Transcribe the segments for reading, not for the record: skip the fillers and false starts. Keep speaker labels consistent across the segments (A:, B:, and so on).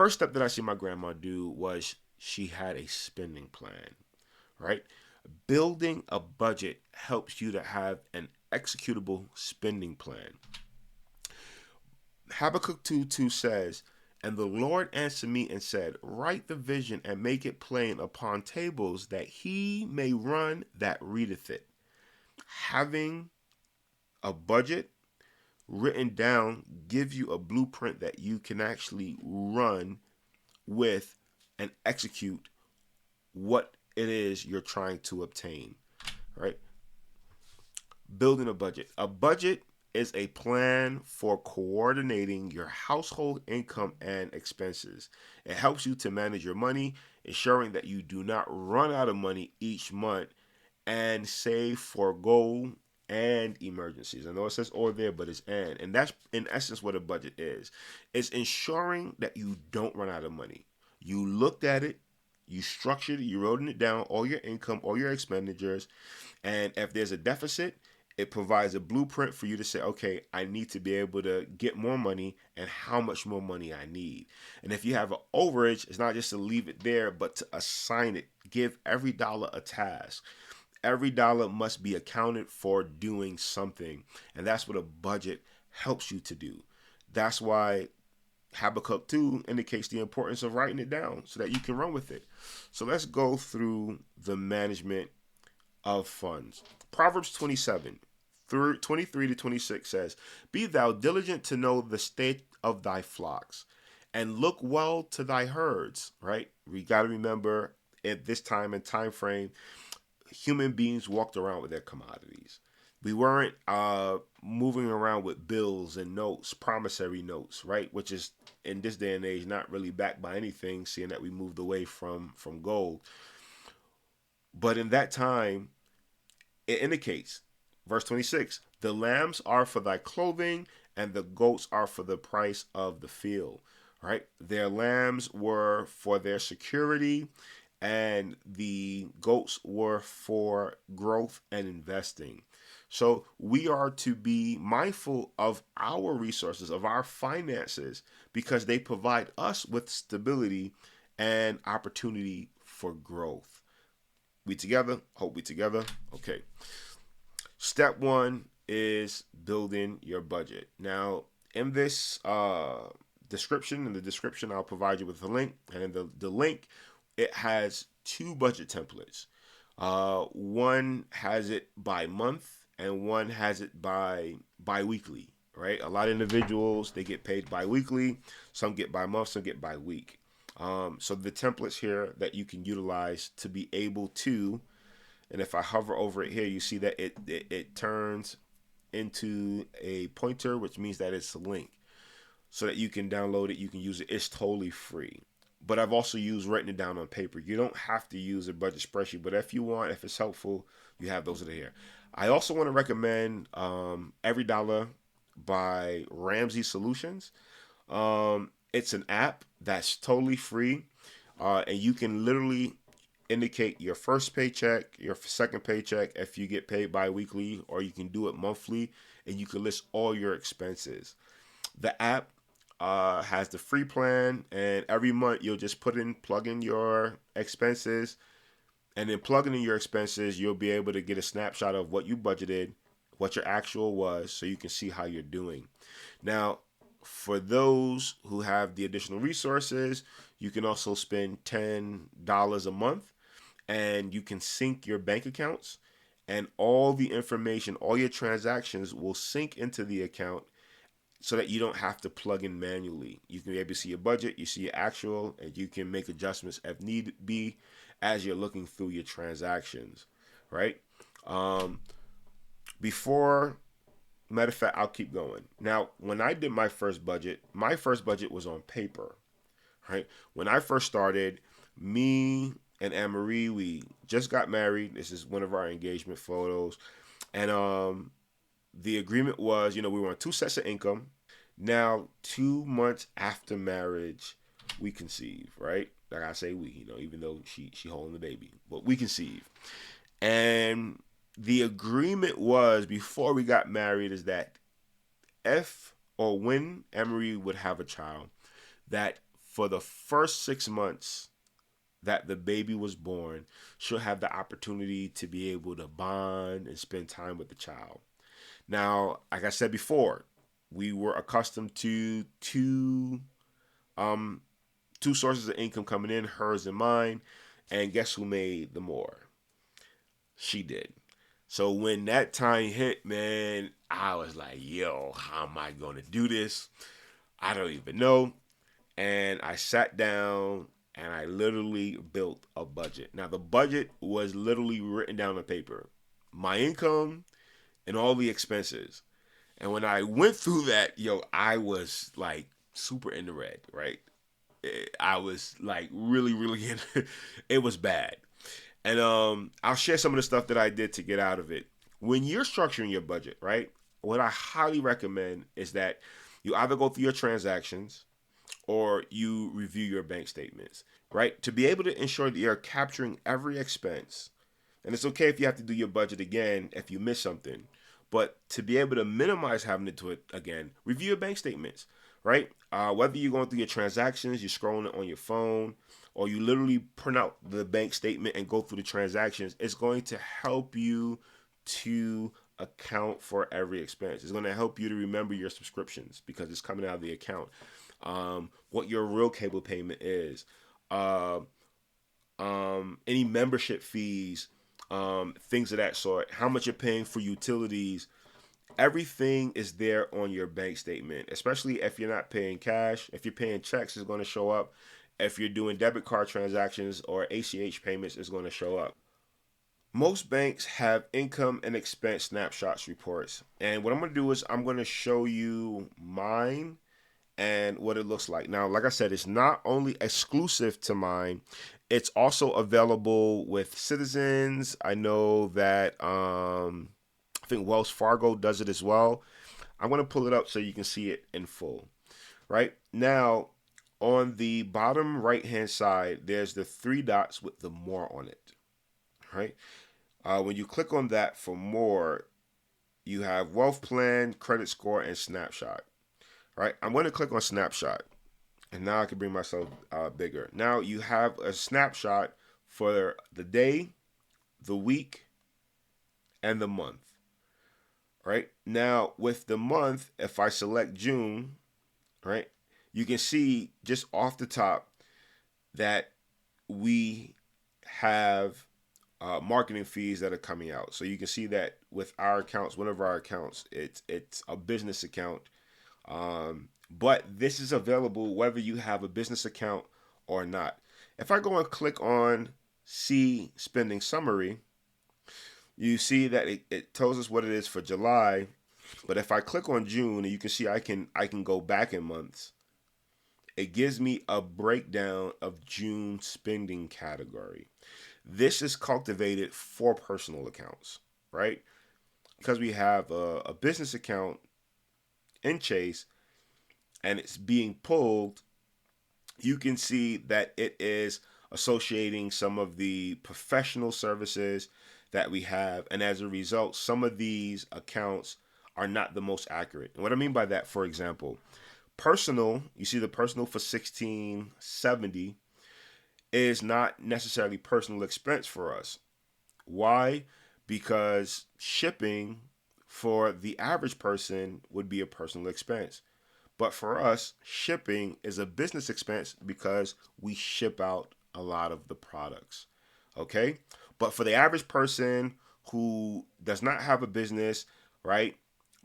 A: first step that I see my grandma do was she had a spending plan, right? Building a budget helps you to have an executable spending plan. Habakkuk 2:2 says, "And the Lord answered me and said, Write the vision and make it plain upon tables, that he may run that readeth it." Having a budget written down gives you a blueprint that you can actually run with and execute what it is you're trying to obtain, right? Building a budget. A budget is a plan for coordinating your household income and expenses. It helps you to manage your money, ensuring that you do not run out of money each month, and save for goal and emergencies. I know it says or there, but it's and that's in essence what a budget is. It's ensuring that you don't run out of money. You looked at it, you structured it, you wrote it down, all your income, all your expenditures, and if there's a deficit, it provides a blueprint for you to say, okay, I need to be able to get more money and how much more money I need. And if you have an overage, it's not just to leave it there, but to assign it. Give every dollar a task. Every dollar must be accounted for doing something. And that's what a budget helps you to do. That's why Habakkuk 2 indicates the importance of writing it down so that you can run with it. So let's go through the management of funds. Proverbs 27, 23 to 26 says, "Be thou diligent to know the state of thy flocks, and look well to thy herds," right? We got to remember at this time and time frame, human beings walked around with their commodities. We weren't moving around with bills and notes, promissory notes, right? Which is in this day and age not really backed by anything, seeing that we moved away from gold. But in that time, it indicates, verse 26, "The lambs are for thy clothing, and the goats are for the price of the field." Right? Their lambs were for their security, and the goats were for growth and investing. So we are to be mindful of our resources, of our finances, because they provide us with stability and opportunity for growth. We together? Hope we together. Okay. Step one is building your budget. Now, in this in the description, I'll provide you with a link. And in the link, it has two budget templates. One has it by month, and one has it by bi-weekly, right? A lot of individuals, they get paid bi-weekly. Some get by month, some get bi-week. So the templates here that you can utilize to be able to, and if I hover over it here, you see that it turns into a pointer, which means that it's a link, so that you can download it, you can use it. It's totally free. But I've also used writing it down on paper. You don't have to use a budget spreadsheet, but if you want, if it's helpful, you have those that are here. I also want to recommend Every Dollar by Ramsey Solutions. It's an app that's totally free, and you can literally indicate your first paycheck, your second paycheck, if you get paid bi-weekly, or you can do it monthly, and you can list all your expenses. The app has the free plan, and every month you'll just plug in your expenses, and then plugging in your expenses, you'll be able to get a snapshot of what you budgeted, what your actual was, so you can see how you're doing. Now, for those who have the additional resources, you can also spend $10 a month, and you can sync your bank accounts, and all the information, all your transactions will sync into the account, so that you don't have to plug in manually. You can be able to see your budget, you see your actual, and you can make adjustments if need be as you're looking through your transactions, right? Um, Before, matter of fact, I'll keep going. Now, when I did my first budget was on paper, right? When I first started, me and Anne Marie, we just got married. This is one of our engagement photos, and the agreement was, we were on two sets of income. Now, 2 months after marriage, we conceive, right? Like I say, we, even though she holding the baby, but we conceive. And the agreement was before we got married is that if or when Emery would have a child, that for the first 6 months that the baby was born, she'll have the opportunity to be able to bond and spend time with the child. Now, like I said before, we were accustomed to um, two sources of income coming in, hers and mine. And guess who made the more? She did. So when that time hit, man, I was like, yo, how am I going to do this? I don't even know. And I sat down and I literally built a budget. Now, the budget was literally written down on paper, my income and all the expenses. And when I went through that, yo, I was like super in the red, right? I was like really, really in it was bad. And I'll share some of the stuff that I did to get out of it. When you're structuring your budget, right? What I highly recommend is that you either go through your transactions or you review your bank statements, right? To be able to ensure that you're capturing every expense. And it's okay if you have to do your budget again if you miss something. But to be able to minimize having to do it again, review your bank statements, right? Whether you're going through your transactions, you're scrolling it on your phone, or you literally print out the bank statement and go through the transactions, it's going to help you to account for every expense. It's going to help you to remember your subscriptions because it's coming out of the account. What your real cable payment is, uh, any membership fees, things of that sort, how much you're paying for utilities. Everything is there on your bank statement, especially if you're not paying cash. If you're paying checks, it's going to show up. If you're doing debit card transactions or ACH payments, it's going to show up. Most banks have income and expense snapshots reports. And what I'm going to do is I'm going to show you mine and what it looks like. Now, like I said, it's not only exclusive to mine, it's also available with Citizens. I know that I think Wells Fargo does it as well. I'm going to pull it up so you can see it in full. Right now, on the bottom right hand side, there's the three dots with the more on it. Right. When you click on that for more, you have wealth plan, credit score, and snapshot. Right. I'm going to click on snapshot, and now I can bring myself bigger. Now you have a snapshot for the day, the week, and the month. Right now, with the month, if I select June, right, you can see just off the top that we have marketing fees that are coming out. So you can see that with our accounts, one of our accounts, it's a business account. But this is available whether you have a business account or not. If I go and click on see spending summary, you see that it tells us what it is for July. But if I click on June, you can see I can go back in months. It gives me a breakdown of June spending category. This is cultivated for personal accounts, right? Because we have a business account in Chase and it's being pulled, you can see that it is associating some of the professional services that we have. And as a result, some of these accounts are not the most accurate. And what I mean by that, for example, personal, you see the personal for 1670 is not necessarily personal expense for us. Why? Because shipping for the average person would be a personal expense. But for us, shipping is a business expense because we ship out a lot of the products. Okay? But for the average person who does not have a business, right?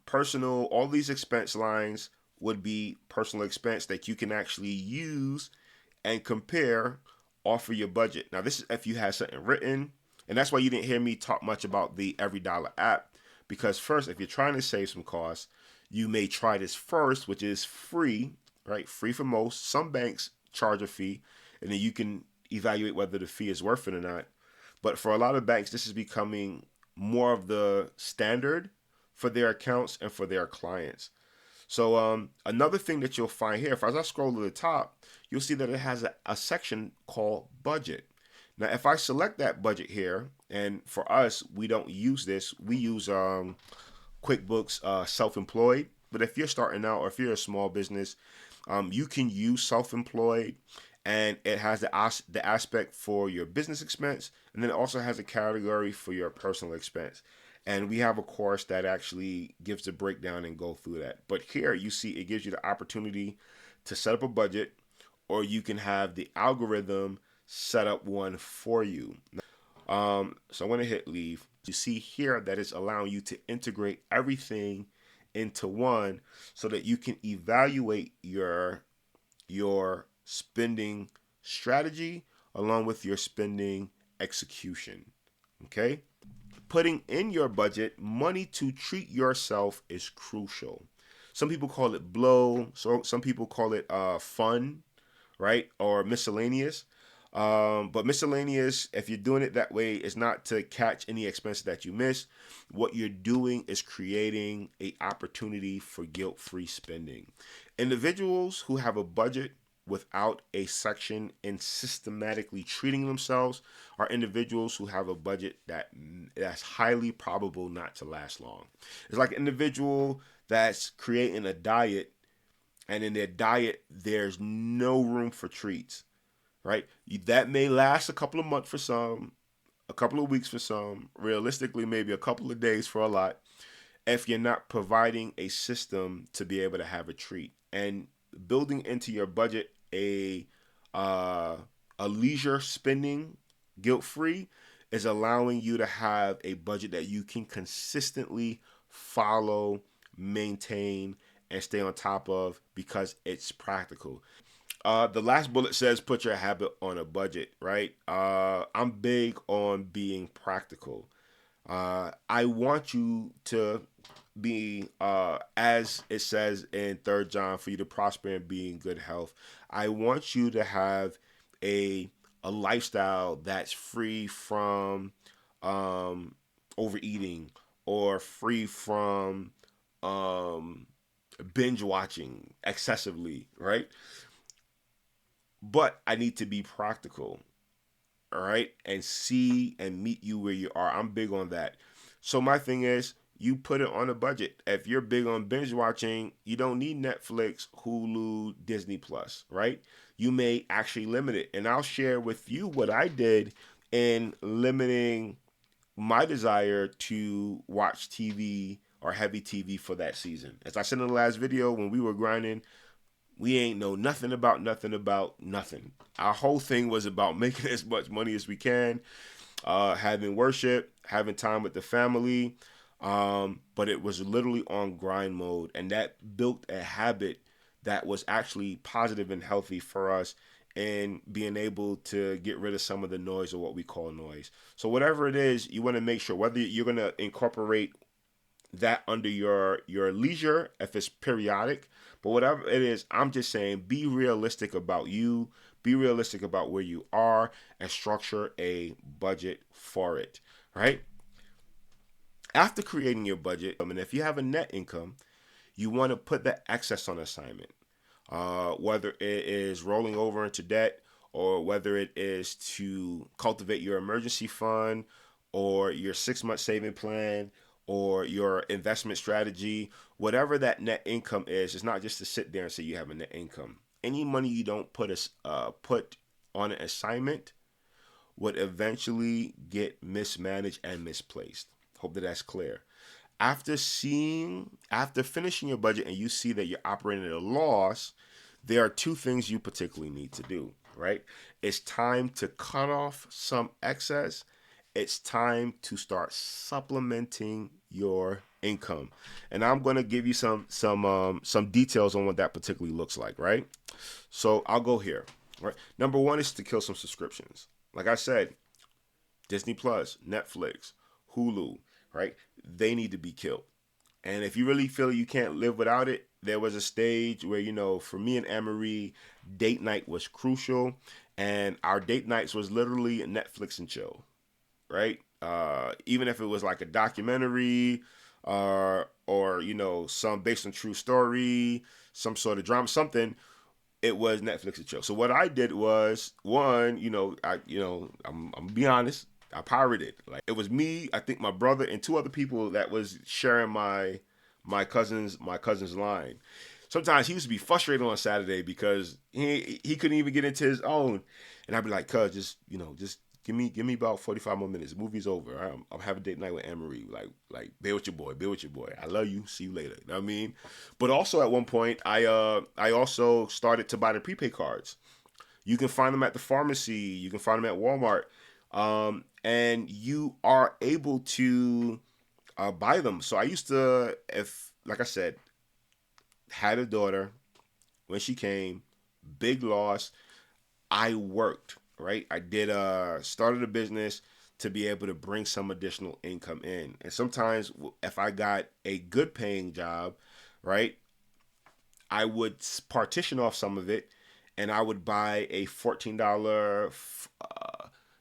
A: Personal, all these expense lines would be personal expense that you can actually use and compare off of your budget. Now, this is if you have something written, and that's why you didn't hear me talk much about the Every Dollar app, because first, if you're trying to save some costs, you may try this first, which is free, right? Free for most. Some banks charge a fee, and then you can evaluate whether the fee is worth it or not. But for a lot of banks, this is becoming more of the standard for their accounts and for their clients. So another thing that you'll find here, if as I scroll to the top, you'll see that it has a section called budget. Now, if I select that budget here, and for us, we don't use this. We use QuickBooks Self-Employed. But if you're starting out or if you're a small business, You can use self-employed, and it has the aspect for your business expense, and then it also has a category for your personal expense. And we have a course that actually gives the breakdown and go through that. But here you see it gives you the opportunity to set up a budget, or you can have the algorithm set up one for you. So I'm going to hit leave. You see here that it's allowing you to integrate everything into one so that you can evaluate your spending strategy along with your spending execution. Okay? Putting in your budget money to treat yourself is crucial. Some people call it blow, so some people call it fun, right? Or miscellaneous. But miscellaneous, if you're doing it that way, is not to catch any expense that you miss. What you're doing is creating a opportunity for guilt-free spending. Individuals who have a budget without a section in systematically treating themselves are individuals who have a budget that's highly probable not to last long. It's like an individual that's creating a diet, and in their diet there's no room for treats, right? That may last a couple of months for some, a couple of weeks for some, realistically maybe a couple of days for a lot, if you're not providing a system to be able to have a treat. And building into your budget uh, a leisure spending guilt free is allowing you to have a budget that you can consistently follow, maintain, and stay on top of because it's practical. The last bullet says put your habit on a budget, right? I'm big on being practical. I want you to be, as it says in 3rd John, for you to prosper and be in good health. I want you to have a a lifestyle that's free from um, overeating or free from um, binge watching excessively, right? But I need to be practical, all right, and see and meet you where you are. I'm big on that. So my thing is, you put it on a budget. If you're big on binge watching, you don't need Netflix, Hulu, Disney Plus, right? You may actually limit it. And I'll share with you what I did in limiting my desire to watch TV or heavy TV for that season. As I said in the last video, when we were grinding, we ain't know nothing about nothing. Our whole thing was about making as much money as we can, having worship, having time with the family. But it was literally on grind mode, and that built a habit that was actually positive and healthy for us in being able to get rid of some of the noise, or what we call noise. So whatever it is, you want to make sure whether you're going to incorporate that under your leisure if it's periodic, but whatever it is, I'm just saying be realistic about you, be realistic about where you are, and structure a budget for it, right? After creating your budget, and if you have a net income, you want to put the excess on assignment, whether it is rolling over into debt, or whether it is to cultivate your emergency fund, or your 6 month saving plan, or your investment strategy. Whatever that net income is, it's not just to sit there and say you have a net income. Any money you don't put on an assignment would eventually get mismanaged and misplaced. Hope that that's clear. After finishing your budget and you see that you're operating at a loss, there are two things you particularly need to do, right? It's time to cut off some excess. It's time to start supplementing your income. And I'm going to give you some details on what that particularly looks like, right? So I'll go here. Right. Number one is to kill some subscriptions. Like I said, Disney Plus, Netflix, Hulu, right? They need to be killed. And if you really feel you can't live without it, there was a stage where, for me and Anne-Marie, date night was crucial. And our date nights was literally Netflix and chill, right? Even if it was like a documentary, or some based on true story, some sort of drama, something, it was Netflix and chill. So what I did was, one, I'm gonna be honest, I pirated. Like, it was me, I think my brother, and two other people that was sharing my cousin's line. sometimes he used to be frustrated on Saturday because he couldn't even get into his own, and I'd be like, "Cuz, just just give me about 45 more minutes. The movie's over. I'm having a date night with Anne Marie. Like, bear with your boy, bear with your boy. I love you. See you later." You know what I mean? But also at one point, I also started to buy the prepaid cards. You can find them at the pharmacy. You can find them at Walmart, and you are able to buy them. So I used to, if like I said, had a daughter when she came, big loss. I worked, right? I did started a business to be able to bring some additional income in. And sometimes if I got a good paying job, right, I would partition off some of it and I would buy a $14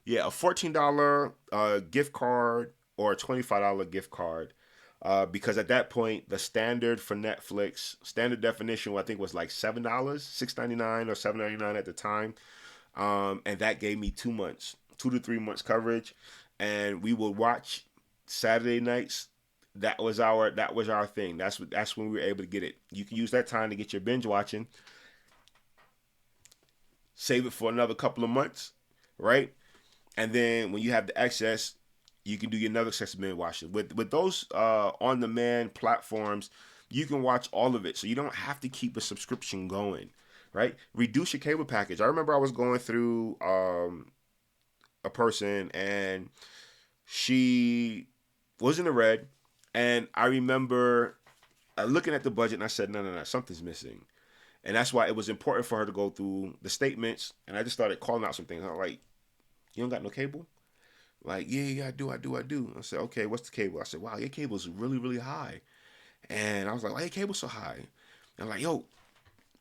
A: yeah, a $14 gift card or a $25 gift card. Because at that point, the standard for Netflix, standard definition, I think was like $7, $6.99 or $7.99 at the time, and that gave me 2 months, 2 to 3 months coverage, and we would watch Saturday nights. That was our thing. That's when we were able to get it. You can use that time to get your binge watching, save it for another couple of months, right? And then when you have the excess, you can do your another excess binge watching. With those on demand platforms, you can watch all of it, so you don't have to keep a subscription going, right? Reduce your cable package. I remember I was going through a person and she was in the red, and I remember looking at the budget and I said, no, no, no, something's missing. And that's why it was important for her to go through the statements. And I just started calling out some things. I'm like, you don't got no cable? Like, yeah, yeah, I do. I said, okay, what's the cable? I said, wow, your cable's really, really high. And I was like, why your cable so high? And I'm like, yo,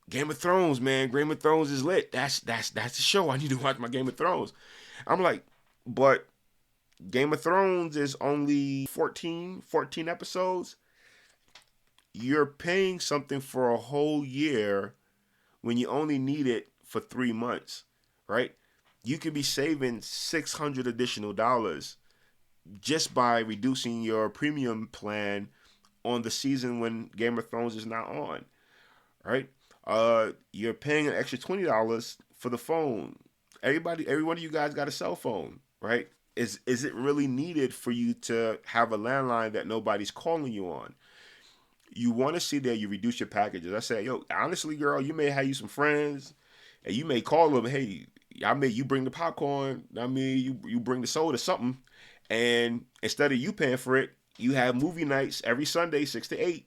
A: Game of Thrones, man. Game of Thrones is lit. That's the show. I need to watch my Game of Thrones. I'm like, but Game of Thrones is only fourteen episodes. You're paying something for a whole year when you only need it for 3 months, right? You could be saving $600 additional dollars just by reducing your premium plan on the season when Game of Thrones is not on, right? You're paying an extra $20 for the phone. Every one of you guys got a cell phone, right? Is it really needed for you to have a landline that nobody's calling you on? You want to see that you reduce your packages. I say, yo, honestly, girl, you may have you some friends, and you may call them, hey, I may you bring the popcorn. I mean, you bring the soda, something, and instead of you paying for it, you have movie nights every Sunday, 6 to 8,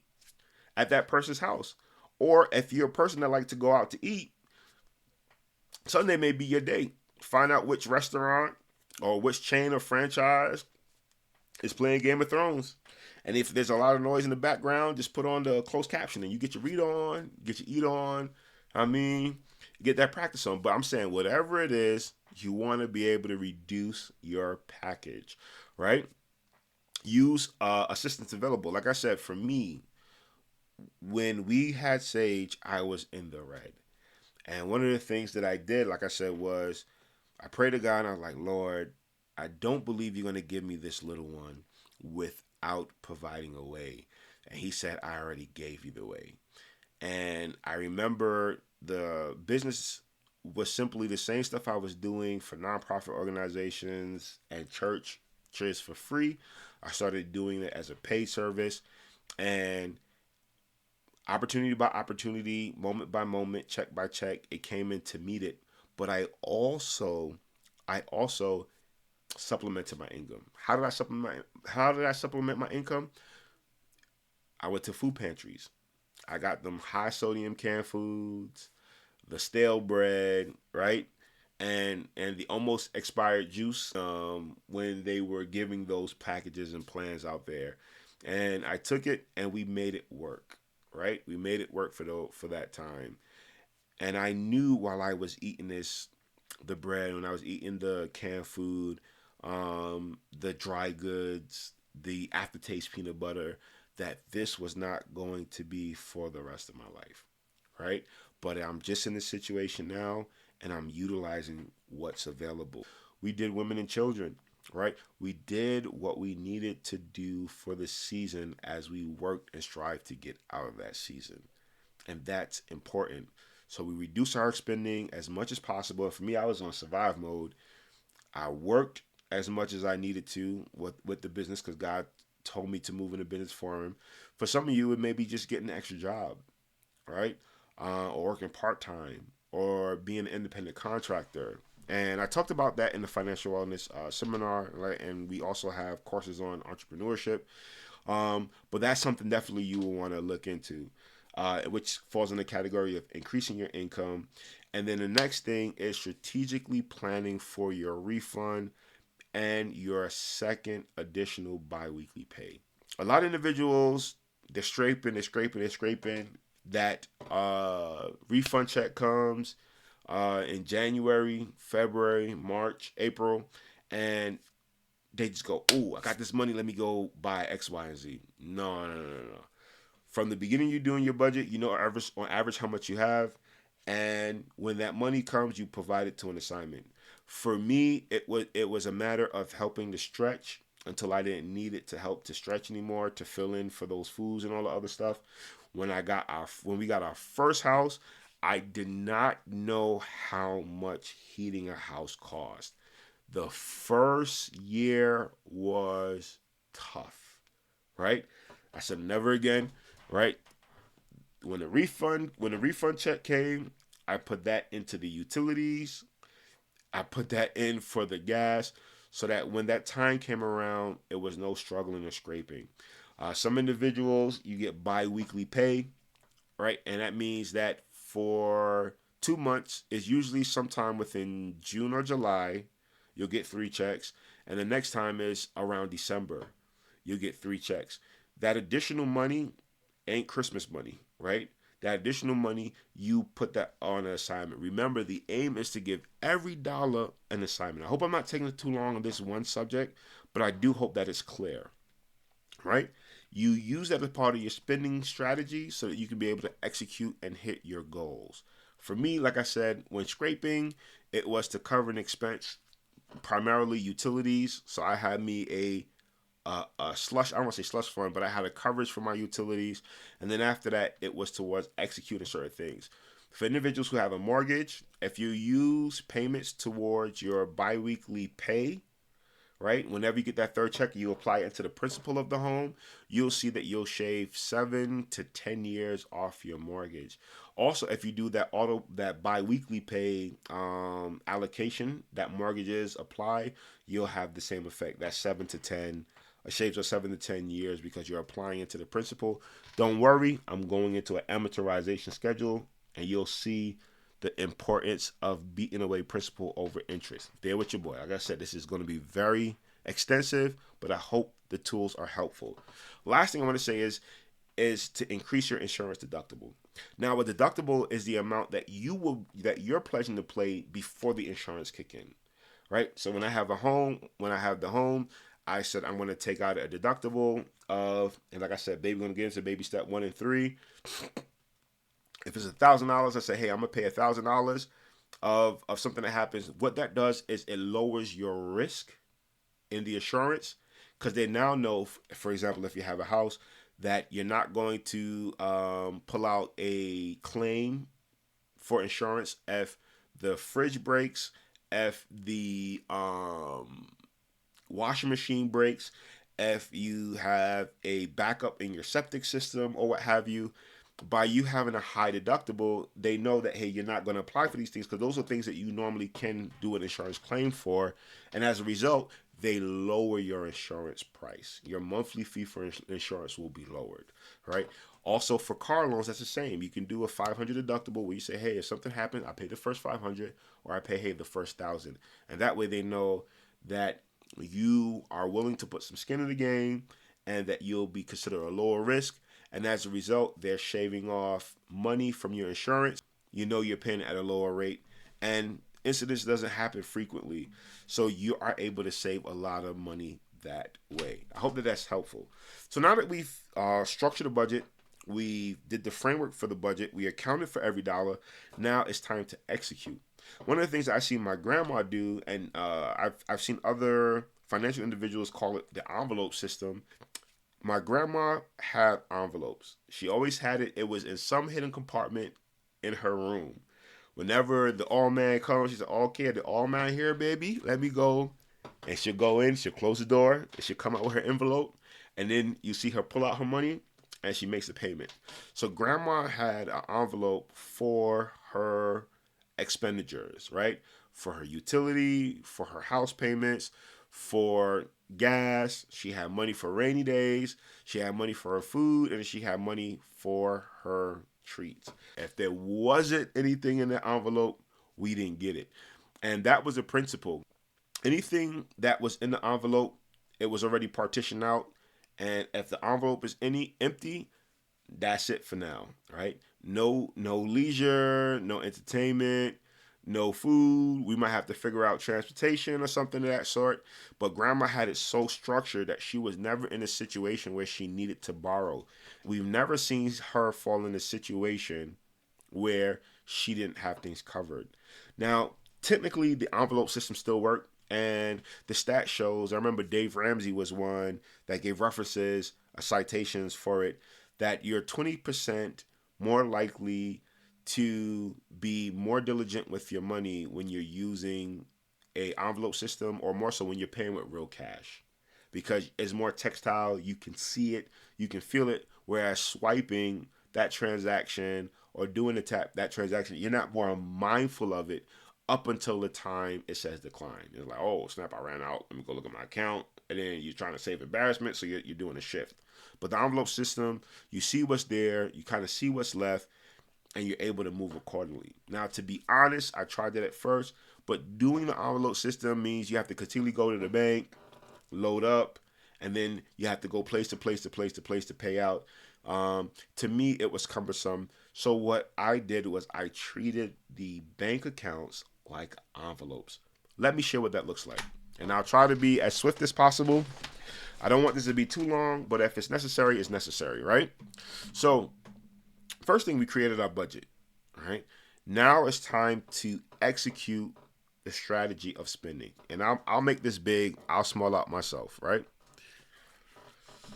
A: at that person's house. Or if you're a person that like to go out to eat, Sunday may be your day. Find out which restaurant or which chain or franchise is playing Game of Thrones. And if there's a lot of noise in the background, just put on the closed captioning. You get your read on, get your eat on. I mean, get that practice on. But I'm saying whatever it is, you want to be able to reduce your package, right? Use assistance available. Like I said, for me, when we had Sage, I was in the red. And one of the things that I did, like I said, was I prayed to God and I was like, Lord, I don't believe you're going to give me this little one without providing a way. And he said, I already gave you the way. And I remember the business was simply the same stuff I was doing for nonprofit organizations and churches for free. I started doing it as a paid service. And opportunity by opportunity, moment by moment, check by check, it came in to meet it. But I also supplemented my income. How did I supplement my income? I went to food pantries. I got them high sodium canned foods, the stale bread, right? And the almost expired juice when they were giving those packages and plans out there. And I took it and we made it work, right? We made it work for that time. And I knew while I was eating the bread, when I was eating the canned food, the dry goods, the aftertaste peanut butter, that this was not going to be for the rest of my life, right? But I'm just in this situation now, and I'm utilizing what's available. We did women and children, right? We did what we needed to do for the season as we worked and strived to get out of that season. And that's important. So we reduce our spending as much as possible. And for me, I was on survive mode. I worked as much as I needed to with the business because God told me to move in the business for him. For some of you, it may be just getting an extra job, right? Or working part time, or being an independent contractor. And I talked about that in the financial wellness seminar, right? And we also have courses on entrepreneurship. But that's something definitely you will want to look into, which falls in the category of increasing your income. And then the next thing is strategically planning for your refund and your second additional biweekly pay. A lot of individuals, they're scraping. That refund check comes in January, February, March, April, and they just go, "Oh, I got this money. Let me go buy X, Y, and Z." No, no, no, no, no. From the beginning, you're doing your budget. You know, on average how much you have, and when that money comes, you provide it to an assignment. For me, it was a matter of helping to stretch until I didn't need it to help to stretch anymore, to fill in for those foods and all the other stuff. When we got our first house, I did not know how much heating a house cost. The first year was tough, right? I said never again, right? When the refund check came, I put that into the utilities. I put that in for the gas, so that when that time came around, it was no struggling or scraping. Some individuals, you get bi-weekly pay, right? And that means that for 2 months, is usually sometime within June or July, you'll get 3 checks. And the next time is around December, you'll get 3 checks. That additional money ain't Christmas money, right? That additional money, you put that on an assignment. Remember, the aim is to give every dollar an assignment. I hope I'm not taking it too long on this one subject, but I do hope that it's clear, right? You use that as part of your spending strategy so that you can be able to execute and hit your goals. For me, like I said, when scraping, it was to cover an expense, primarily utilities. So I had me a slush, I don't want to say slush fund, but I had a coverage for my utilities. And then after that, it was towards executing certain things. For individuals who have a mortgage, if you use payments towards your biweekly pay, right? Whenever you get that third check, you apply it into the principal of the home, you'll see that you'll shave 7 to 10 years off your mortgage. Also, if you do that biweekly pay allocation that mortgages apply, you'll have the same effect. That 7 to 10 shaves of 7 to 10 years because you're applying it to the principal. Don't worry, I'm going into an amortization schedule, and you'll see the importance of beating away principal over interest. There with your boy. Like I said, this is going to be very extensive, but I hope the tools are helpful. Last thing I want to say is to increase your insurance deductible. Now, a deductible is the amount that you're pledging to pay before the insurance kick in, right? So when I have the home, I said I'm going to take out a deductible of, and like I said, baby, going to get into baby step 1 and 3. If it's $1,000, I say, hey, I'm gonna pay $1,000 of something that happens. What that does is it lowers your risk in the insurance, because they now know, for example, if you have a house, that you're not going to pull out a claim for insurance if the fridge breaks, if the washing machine breaks, if you have a backup in your septic system or what have you. By you having a high deductible, they know that, hey, you're not going to apply for these things because those are things that you normally can do an insurance claim for. And as a result, they lower your insurance price. Your monthly fee for insurance will be lowered, right? Also, for car loans, that's the same. You can do a 500 deductible where you say, hey, if something happens, I pay the first 500, or I pay, hey, the first 1,000. And that way they know that you are willing to put some skin in the game and that you'll be considered a lower risk. And as a result, they're shaving off money from your insurance. You know you're paying at a lower rate, and incidents doesn't happen frequently. So you are able to save a lot of money that way. I hope that that's helpful. So now that we've structured a budget, we did the framework for the budget, we accounted for every dollar, now it's time to execute. One of the things I see my grandma do, and I've seen other financial individuals call it the envelope system. My grandma had envelopes. She always had it. It was in some hidden compartment in her room. Whenever the all man comes, she said, "Okay, the all man here, baby. Let me go." And she'll go in, she'll close the door, and she'll come out with her envelope. And then you see her pull out her money and she makes the payment. So grandma had an envelope for her expenditures, right? For her utility, for her house payments, for gas. She had money for rainy days. She had money for her food, and she had money for her treats. If there wasn't anything in the envelope, we didn't get it. And that was the principle. Anything that was in the envelope, it was already partitioned out. And if the envelope is any empty, that's it for now, right? No leisure, no entertainment, no food. We might have to figure out transportation or something of that sort. But grandma had it so structured that she was never in a situation where she needed to borrow. We've never seen her fall in a situation where she didn't have things covered. Now, technically, the envelope system still worked. And the stat shows, I remember Dave Ramsey was one that gave references, citations for it, that you're 20% more likely to be more diligent with your money when you're using a envelope system, or more so when you're paying with real cash, because it's more textile. You can see it, you can feel it, whereas swiping that transaction or doing the tap that transaction, you're not more mindful of it up until the time it says decline. It's like, oh snap, I ran out, let me go look at my account. And then you're trying to save embarrassment, so you're doing a shift. But the envelope system, you see what's there, you kind of see what's left, and you're able to move accordingly. Now, to be honest, I tried that at first, but doing the envelope system means you have to continually go to the bank, load up, and then you have to go place to place to place to place to pay out. To me, it was cumbersome. So what I did was I treated the bank accounts like envelopes. Let me share what that looks like. And I'll try to be as swift as possible. I don't want this to be too long, but if it's necessary, it's necessary, right? So, first thing, we created our budget, right? Now it's time to execute the strategy of spending. And I'll make this big, I'll small out myself, right?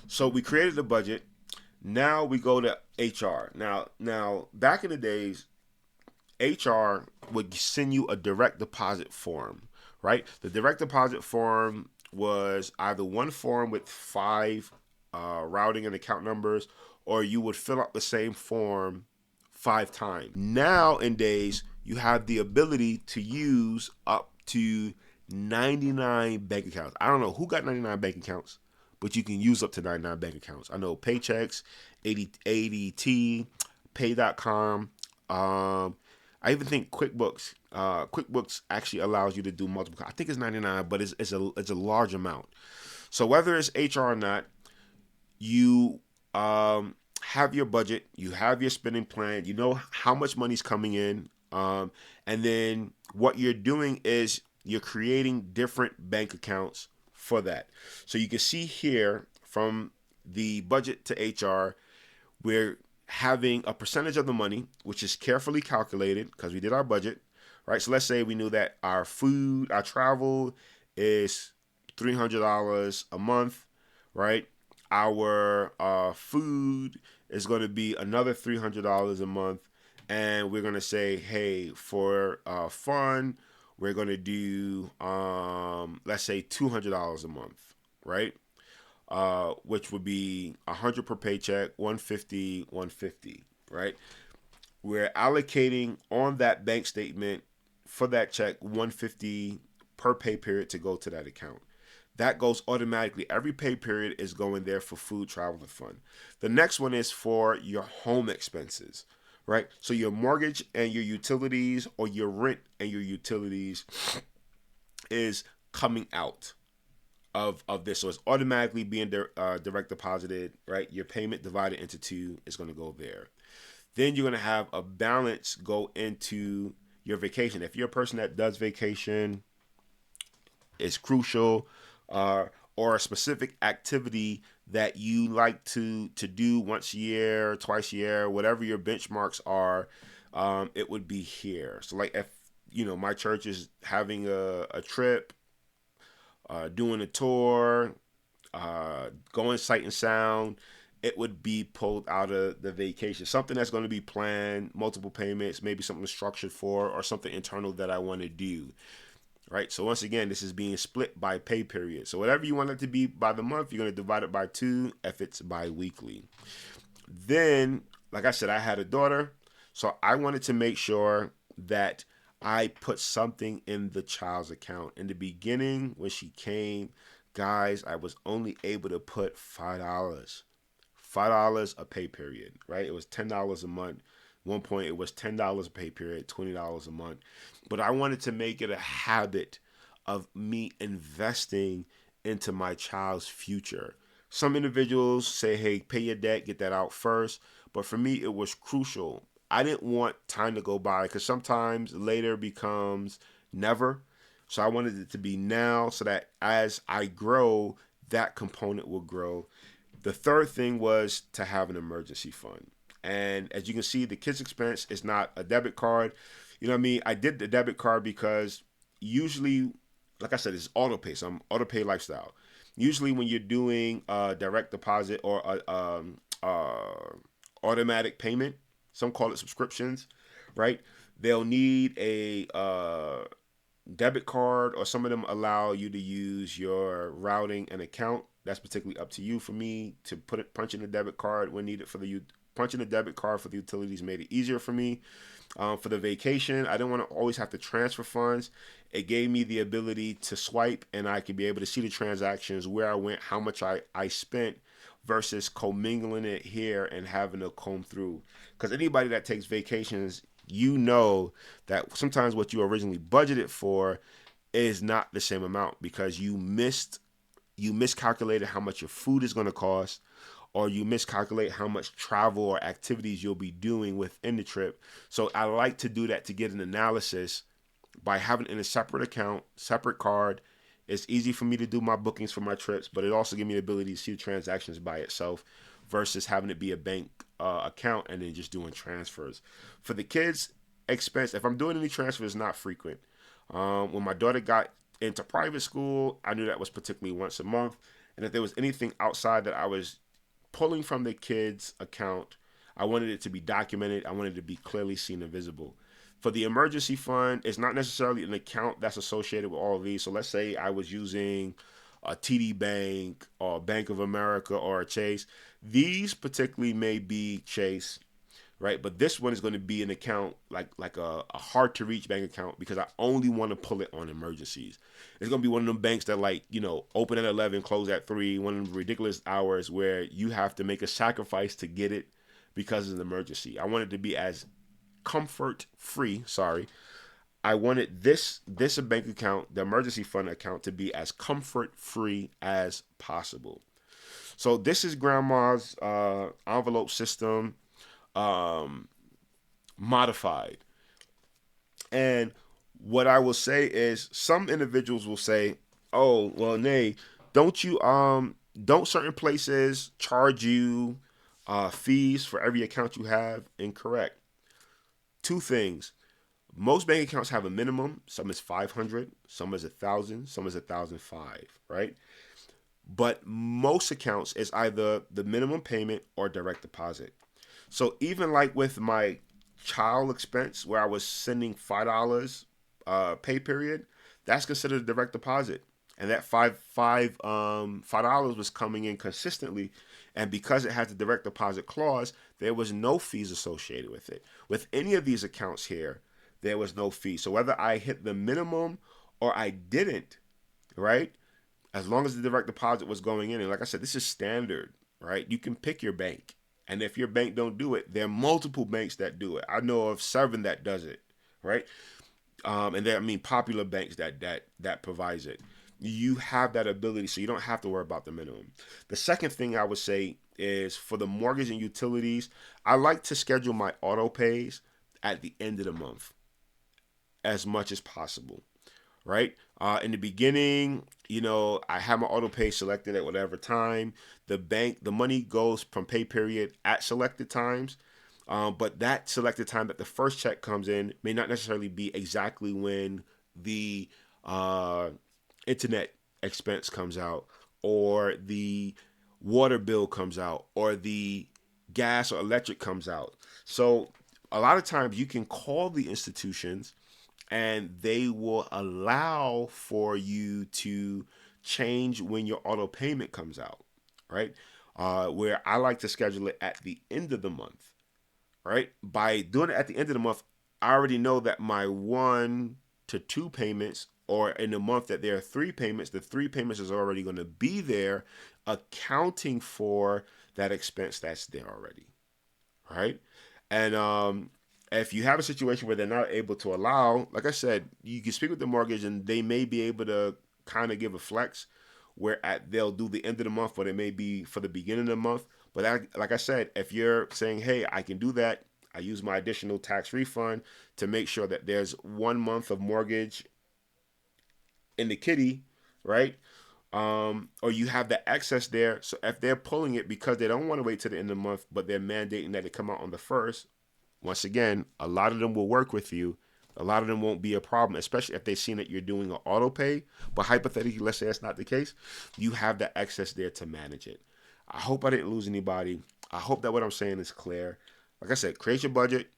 A: So we created the budget. Now we go to HR. Now back in the days, HR would send you a direct deposit form, right? The direct deposit form was either one form with five routing and account numbers, or you would fill out the same form 5 times. Nowadays, you have the ability to use up to 99 bank accounts. I don't know who got 99 bank accounts, but you can use up to 99 bank accounts. I know Paychex, ADT, Pay.com. I even think QuickBooks. QuickBooks actually allows you to do multiple. I think it's 99, but it's a large amount. So whether it's HR or not, you have your budget, you have your spending plan, you know how much money's coming in, and then what you're doing is you're creating different bank accounts for that. So you can see here from the budget to HR, we're having a percentage of the money, which is carefully calculated because we did our budget, right? So let's say we knew that our food, our travel is $300 a month, right? Our food is going to be another $300 a month. And we're going to say, hey, for fun, we're going to do, let's say, $200 a month, right? Which would be 100 per paycheck, 150, 150, right? We're allocating on that bank statement for that check 150 per pay period to go to that account. That goes automatically. Every pay period is going there for food, travel, and fun. The next one is for your home expenses, right? So your mortgage and your utilities, or your rent and your utilities, is coming out of this. So it's automatically being direct deposited, right? Your payment divided into two is going to go there. Then you're going to have a balance go into your vacation. If you're a person that does vacation, it's crucial, or a specific activity that you like to do once a year, twice a year, whatever your benchmarks are, it would be here. So like if, my church is having a trip, doing a tour, going sight and sound, it would be pulled out of the vacation. Something that's going to be planned, multiple payments, maybe something structured for, or something internal that I want to do. Right. So once again, this is being split by pay period. So whatever you want it to be by the month, you're going to divide it by 2 if it's bi-weekly. Then, like I said, I had a daughter, so I wanted to make sure that I put something in the child's account. In the beginning, when she came, guys, I was only able to put $5. $5 a pay period, right? It was $10 a month. One point it was $10 a pay period, $20 a month. But I wanted to make it a habit of me investing into my child's future. Some individuals say, hey, pay your debt, get that out first. But for me, it was crucial. I didn't want time to go by because sometimes later becomes never. So I wanted it to be now so that as I grow, that component will grow. The third thing was to have an emergency fund. And as you can see, the kids' expense is not a debit card. You know what I mean? I did the debit card because usually, like I said, it's auto pay. So I'm auto pay lifestyle. Usually, when you're doing a direct deposit or automatic payment, some call it subscriptions, right? They'll need a debit card, or some of them allow you to use your routing and account. That's particularly up to you. For me, to punch in the debit card when needed for the punching the debit card for the utilities made it easier for me. For the vacation, I didn't want to always have to transfer funds. It gave me the ability to swipe, and I could be able to see the transactions, where I went, how much I spent, versus commingling it here and having to comb through. Because anybody that takes vacations, you know that sometimes what you originally budgeted for is not the same amount because you miscalculated how much your food is going to cost, or you miscalculate how much travel or activities you'll be doing within the trip. So I like to do that to get an analysis by having it in a separate account, separate card. It's easy for me to do my bookings for my trips, but it also gives me the ability to see the transactions by itself versus having it be a bank account and then just doing transfers. For the kids' expense, if I'm doing any transfers, not frequent. When my daughter got into private school, I knew that was particularly once a month. And if there was anything outside that I was pulling from the kids' account, I wanted it to be documented. I wanted it to be clearly seen and visible. For the emergency fund, it's not necessarily an account that's associated with all of these. So let's say I was using a TD Bank or Bank of America or a Chase. These particularly may be Chase, right? But this one is going to be an account like a hard to reach bank account because I only want to pull it on emergencies. It's going to be one of them banks that open at 11, close at 3, one of them ridiculous hours where you have to make a sacrifice to get it because of an emergency. I want it to be as comfort free. I wanted this bank account, the emergency fund account, to be as comfort free as possible. So this is grandma's envelope system um, modified. And what I will say is, some individuals will say, "Oh, well, Nay, don't certain places charge you fees for every account you have?" Incorrect. Two things: most bank accounts have a minimum. Some is 500, some is 1,000, some is 1,005. Right? But most accounts is either the minimum payment or direct deposit. So even like with my child expense, where I was sending $5 pay period, that's considered a direct deposit, and that $5 was coming in consistently, and because it has the direct deposit clause, there was no fees associated with it. With any of these accounts here, there was no fee. So whether I hit the minimum or I didn't, right? As long as the direct deposit was going in, and like I said, this is standard, right? You can pick your bank. And if your bank don't do it, there are multiple banks that do it. I know of 7 that does it, right? And there, I mean, popular banks that provides it. You have that ability, so you don't have to worry about the minimum. The second thing I would say is, for the mortgage and utilities, I like to schedule my auto pays at the end of the month as much as possible, right? In the beginning, I have my auto pay selected at whatever time. The money goes from pay period at selected times. But that selected time that the first check comes in may not necessarily be exactly when the internet expense comes out, or the water bill comes out, or the gas or electric comes out. So a lot of times you can call the institutions and they will allow for you to change when your auto payment comes out, right? Where I like to schedule it at the end of the month, right? By doing it at the end of the month, I already know that my 1 to 2 payments, or in the month that there are 3 payments, the 3 payments is already going to be there, accounting for that expense that's there already, right? And if you have a situation where they're not able to allow, like I said, you can speak with the mortgage and they may be able to kind of give a flex where they'll do the end of the month, but it may be for the beginning of the month. But like I said, if you're saying, hey, I can do that, I use my additional tax refund to make sure that there's 1 month of mortgage in the kitty, right? Or you have the excess there. So if they're pulling it because they don't want to wait till the end of the month, but they're mandating that it come out on the first, once again, a lot of them will work with you. A lot of them won't be a problem, especially if they've seen that you're doing an auto pay. But hypothetically, let's say that's not the case, you have the excess there to manage it. I hope I didn't lose anybody. I hope that what I'm saying is clear. Like I said, create your budget,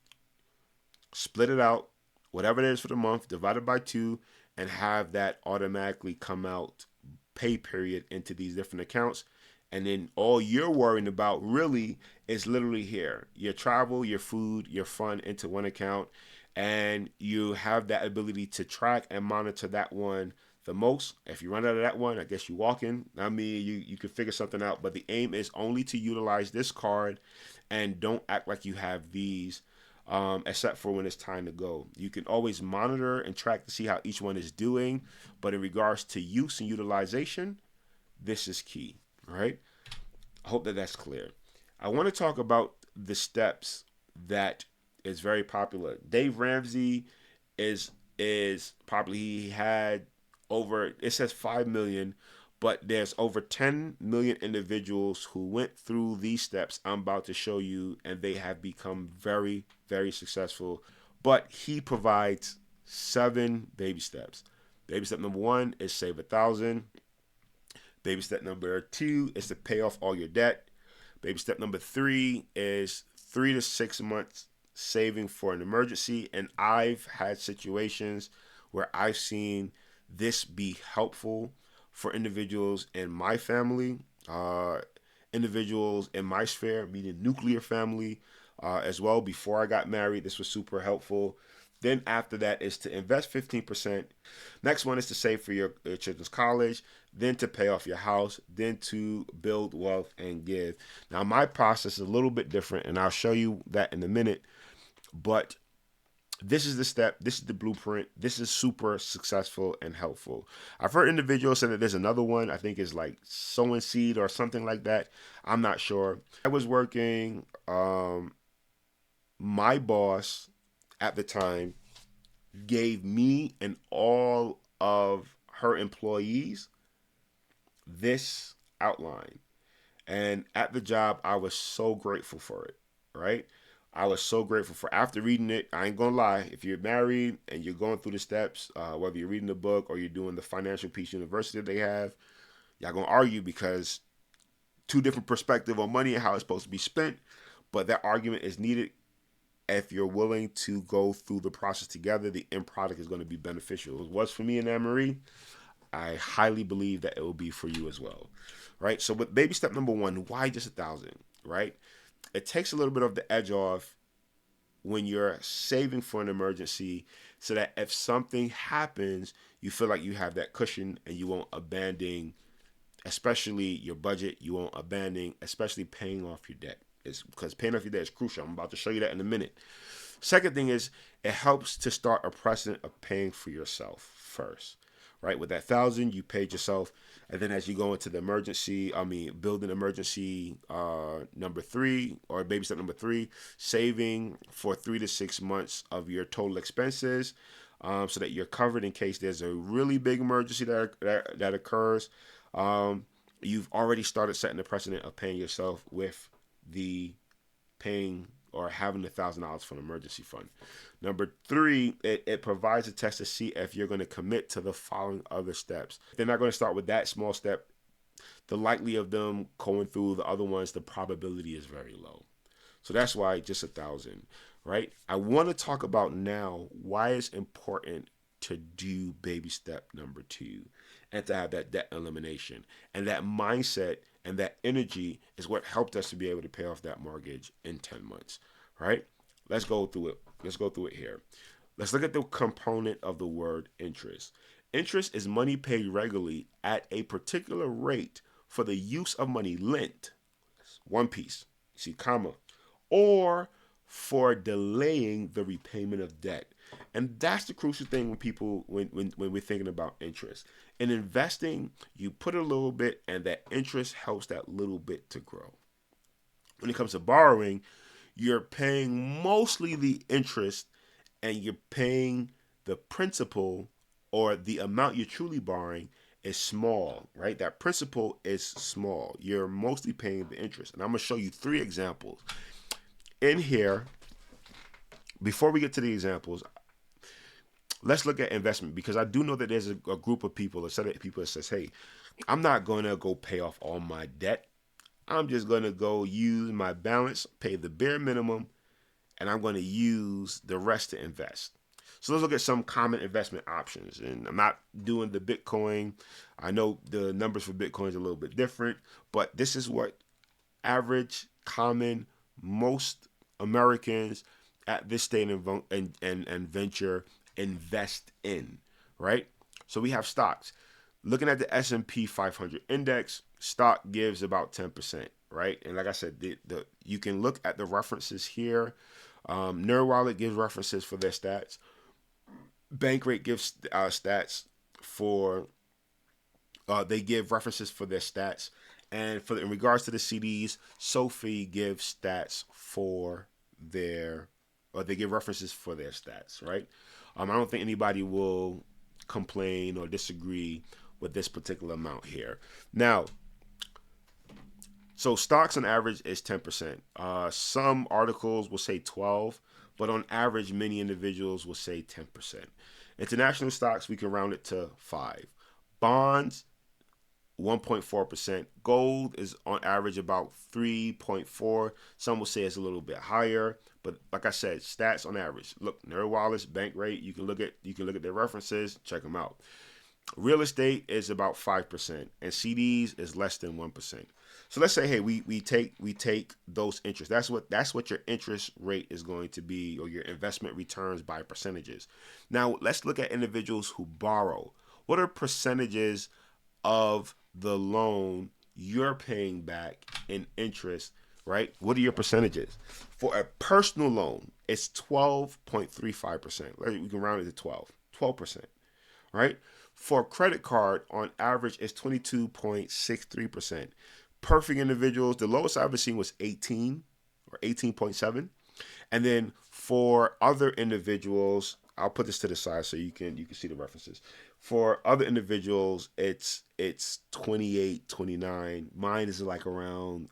A: split it out, whatever it is for the month, divide it by 2, and have that automatically come out pay period into these different accounts. And then all you're worrying about really is literally here: your travel, your food, your fun into one account. And you have that ability to track and monitor that one the most. If you run out of that one, I guess you walk in. I mean, you can figure something out. But the aim is only to utilize this card and don't act like you have these, except for when it's time to go. You can always monitor and track to see how each one is doing. But in regards to use and utilization, this is key, right? I hope that that's clear. I want to talk about the steps that is very popular. Dave Ramsey is popular. He had over, it says 5 million, but there's over 10 million individuals who went through these steps I'm about to show you, and they have become very, very successful. But he provides 7 baby steps. Baby step number 1 is save 1,000. Baby step number 2 is to pay off all your debt. Baby step number 3 is 3 to 6 months saving for an emergency. And I've had situations where I've seen this be helpful for individuals in my family, individuals in my sphere, meaning nuclear family, as well. Before I got married, this was super helpful. Then after that is to invest 15%. Next one is to save for your children's college, then to pay off your house, then to build wealth and give. Now my process is a little bit different, and I'll show you that in a minute. But this is the step, this is the blueprint, this is super successful and helpful. I've heard individuals say that there's another one, I think it's like sowing seed or something like that. I'm not sure. I was working, my boss at the time gave me and all of her employees this outline. And at the job, I was so grateful for it, right? I was so grateful for, after reading it. I ain't gonna lie, if you're married and you're going through the steps, whether you're reading the book or you're doing the Financial Peace University that they have, y'all gonna argue because 2 different perspectives on money and how it's supposed to be spent. But that argument is needed. If you're willing to go through the process together, the end product is going to be beneficial. It was for me and Anne Marie. I highly believe that it will be for you as well, right? So with baby step number 1, why just 1,000, right? It takes a little bit of the edge off when you're saving for an emergency, so that if something happens, you feel like you have that cushion and you won't abandon, especially your budget. You won't abandon, especially paying off your debt. It's because paying off your debt is crucial. I'm about to show you that in a minute. Second thing is, it helps to start a precedent of paying for yourself first, right? With that 1,000, you paid yourself, and then as you go into the building emergency number 3, or baby step number 3, saving for 3 to 6 months of your total expenses, so that you're covered in case there's a really big emergency that occurs. You've already started setting the precedent of paying yourself with the paying or having $1,000 for an emergency fund. Number 3, it provides a test to see if you're going to commit to the following other steps. They're not going to start with that small step the likely of them going through the other ones, the probability is very low. So that's why just 1,000, right? I want to talk about now why it's important to do baby step number 2 and to have that debt elimination. And that mindset and that energy is what helped us to be able to pay off that mortgage in 10 months, right? Let's go through it. Let's go through it here. Let's look at the component of the word interest. Interest is money paid regularly at a particular rate for the use of money lent, one piece, see, comma, or for delaying the repayment of debt. And that's the crucial thing when people when we're thinking about interest. In investing, you put a little bit and that interest helps that little bit to grow. When it comes to borrowing, you're paying mostly the interest and you're paying the principal, or the amount you're truly borrowing is small, right? That principal is small. You're mostly paying the interest. And I'm going to show you 3 examples. In here, before we get to the examples, let's look at investment, because I do know that there's a group of people, a set of people that says, hey, I'm not going to go pay off all my debt. I'm just going to go use my balance, pay the bare minimum, and I'm going to use the rest to invest. So let's look at some common investment options. And I'm not doing the Bitcoin. I know the numbers for Bitcoin is a little bit different, but this is what average, common, most Americans at this stage and venture invest in, right? So we have stocks. Looking at the S&P 500 index, stock gives about 10%, right? And like I said, you can look at the references here. NerdWallet gives references for their stats. Bankrate gives stats for, they give references for their stats. And in regards to the CDs, Sophie gives stats for their, or they give references for their stats, right? I don't think anybody will complain or disagree with this particular amount here. Now, so stocks on average is 10%. Some articles will say 12, but on average, many individuals will say 10%. International stocks, we can round it to 5. Bonds, 1.4%. Gold is on average about 3.4. Some will say it's a little bit higher, but like I said, stats on average. Look, NerdWallet's, Bankrate, you can look at their references, check them out. Real estate is about 5%, and CDs is less than 1%. So let's say, hey, we take those interests. That's what your interest rate is going to be, or your investment returns by percentages. Now let's look at individuals who borrow. What are percentages of the loan you're paying back in interest, right? What are your percentages? For a personal loan, it's 12.35%. We can round it to 12%, right? For a credit card, on average, it's 22.63%. Perfect individuals, the lowest I've ever seen was 18 or 18.7. And then for other individuals, I'll put this to the side so you can see the references. For other individuals, it's 28, 29. Mine is like around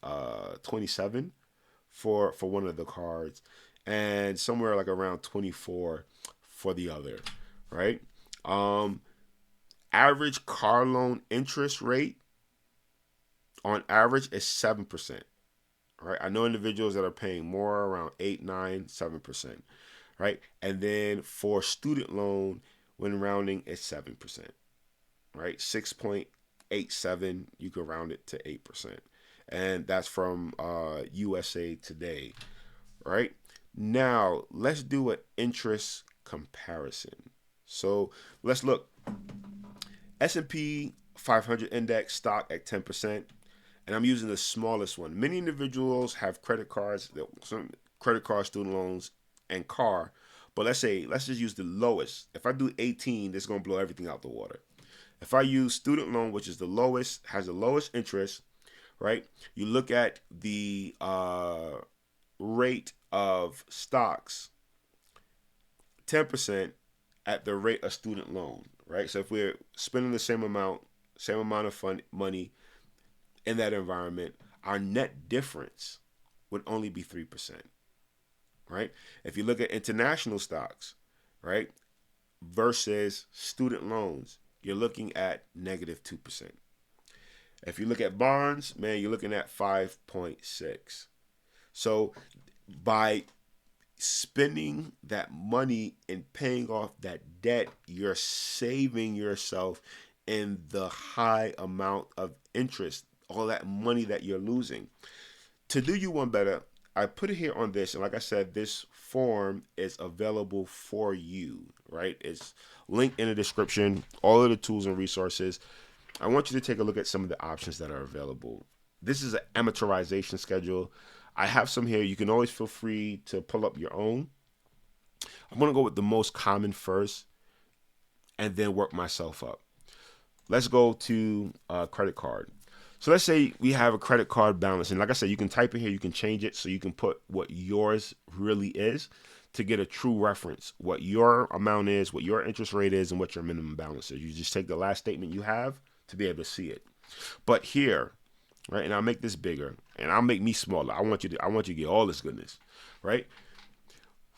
A: 27 for one of the cards, and somewhere like around 24 for the other, right? Average car loan interest rate on average is 7%. Right? I know individuals that are paying more, around 8, 9, 7%. Right? And then for student loan, when rounding, it's 7%. Right? 6.87, you can round it to 8%. And that's from USA Today. Right? Now, let's do an interest comparison. So let's look. S&P 500 index stock at 10%. And I'm using the smallest one. Many individuals have credit cards, some credit cards, student loans, and car. But let's just use the lowest. If I do 18, this is going to blow everything out the water. If I use student loan, which is the lowest, has the lowest interest, right? You look at the rate of stocks, 10% at the rate of student loan, right? So if we're spending the same amount of money in that environment, our net difference would only be 3%, right? If you look at international stocks, right, versus student loans, you're looking at negative 2%. If you look at bonds, man, you're looking at 5.6. So by spending that money and paying off that debt, you're saving yourself in the high amount of interest, all that money that you're losing. To do you one better, I put it here on this, and like I said, this form is available for you, right? It's linked in the description, all of the tools and resources. I want you to take a look at some of the options that are available. This is an amortization schedule. I have some here. You can always feel free to pull up your own. I'm going to go with the most common first and then work myself up. Let's go to a credit card. So let's say we have a credit card balance. And like I said, you can type in here, you can change it so you can put what yours really is to get a true reference, what your amount is, what your interest rate is, and what your minimum balance is. You just take the last statement you have to be able to see it. But here, right, and I'll make this bigger and I'll make me smaller. I want you to get all this goodness, right?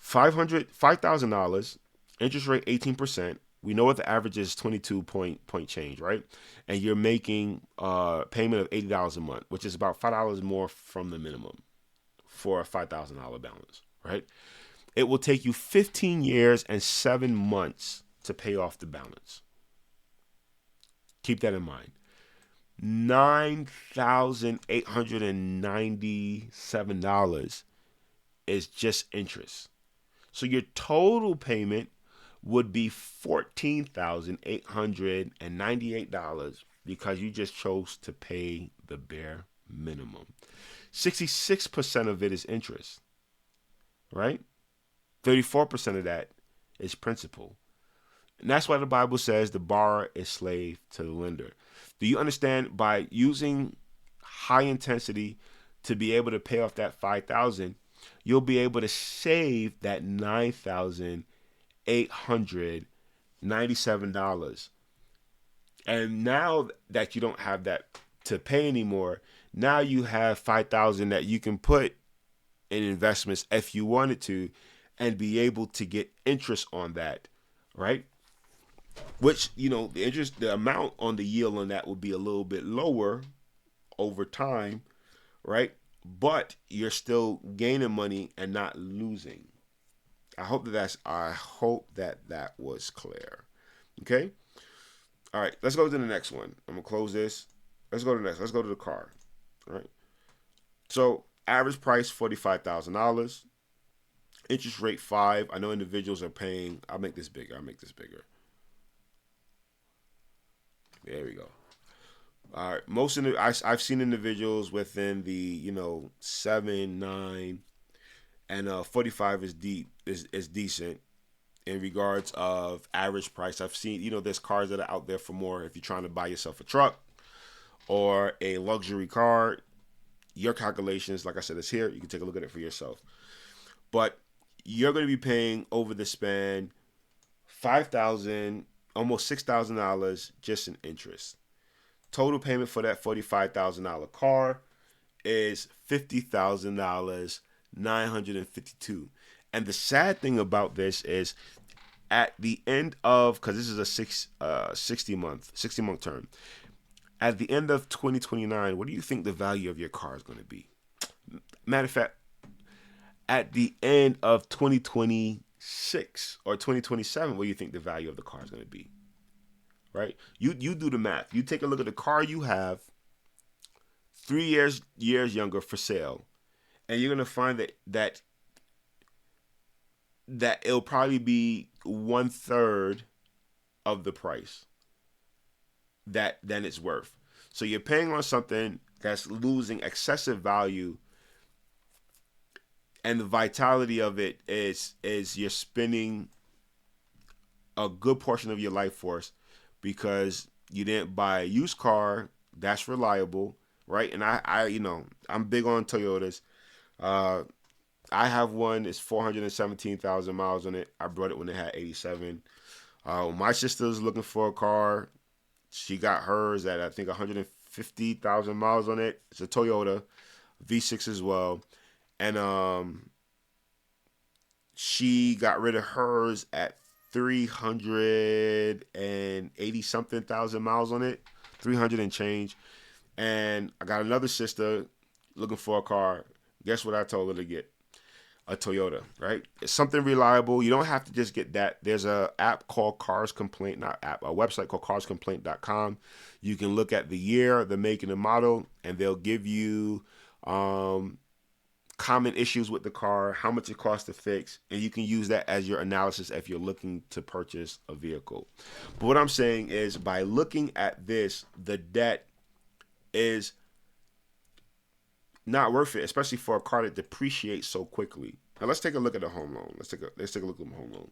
A: $5,000, interest rate 18%. We know what the average is, 22 point change, right? And you're making a payment of $80 a month, which is about $5 more from the minimum for a $5,000 balance, right? It will take you 15 years and 7 months to pay off the balance. Keep that in mind. $9,897 is just interest. So your total payment would be $14,898 because you just chose to pay the bare minimum. 66% of it is interest, right? 34% of that is principal. And that's why the Bible says the borrower is slave to the lender. Do you understand? By using high intensity to be able to pay off that $5,000, you'll be able to save that $9,897. And now that you don't have that to pay anymore, now you have $5,000 that you can put in investments if you wanted to and be able to get interest on that, right? Which, the amount on the yield on that would be a little bit lower over time, right? But you're still gaining money and not losing. I hope that was clear. Okay? All right, let's go to the next one. I'm going to close this. Let's go to the next. Let's go to the car. All right? So, average price $45,000. Interest rate 5. I know individuals are paying. I'll make this bigger. There we go. All right. I've seen individuals within the 7, 9, and 45 is decent in regards of average price. I've seen there's cars that are out there for more. If you're trying to buy yourself a truck or a luxury car, your calculations, like I said, is here. You can take a look at it for yourself. But you're going to be paying over the span $5,000, almost $6,000 just in interest. Total payment for that $45,000 car is $50,952. And the sad thing about this is at the end of, because this is a 60 month term, at the end of 2029, what do you think the value of your car is going to be? Matter of fact, at the end of 2026 or 2027, what do you think the value of the car is going to be? Right? You do the math. You take a look at the car you have, 3 years younger for sale, and you're going to find that it'll probably be 1/3 of the price than it's worth. So you're paying on something that's losing excessive value, and the vitality of it is you're spending a good portion of your life force because you didn't buy a used car that's reliable, right? And I'm big on Toyotas. I have one. It's 417,000 miles on it. I bought it when it had 87. My sister's looking for a car. She got hers at, I think, 150,000 miles on it. It's a Toyota V6 as well. And she got rid of hers at 380 something thousand miles on it, 300 and change. And I got another sister looking for a car. Guess what I told her to get? A Toyota, right? It's something reliable. You don't have to just get that. There's a app called Cars Complaint, not app, a website called carscomplaint.com. You can look at the year, the make, and the model, and they'll give you common issues with the car, how much it costs to fix, and you can use that as your analysis if you're looking to purchase a vehicle. But what I'm saying is, by looking at this, the debt is not worth it, especially for a car that depreciates so quickly. Now let's take a look at a home loan. Let's take a look at the home loan.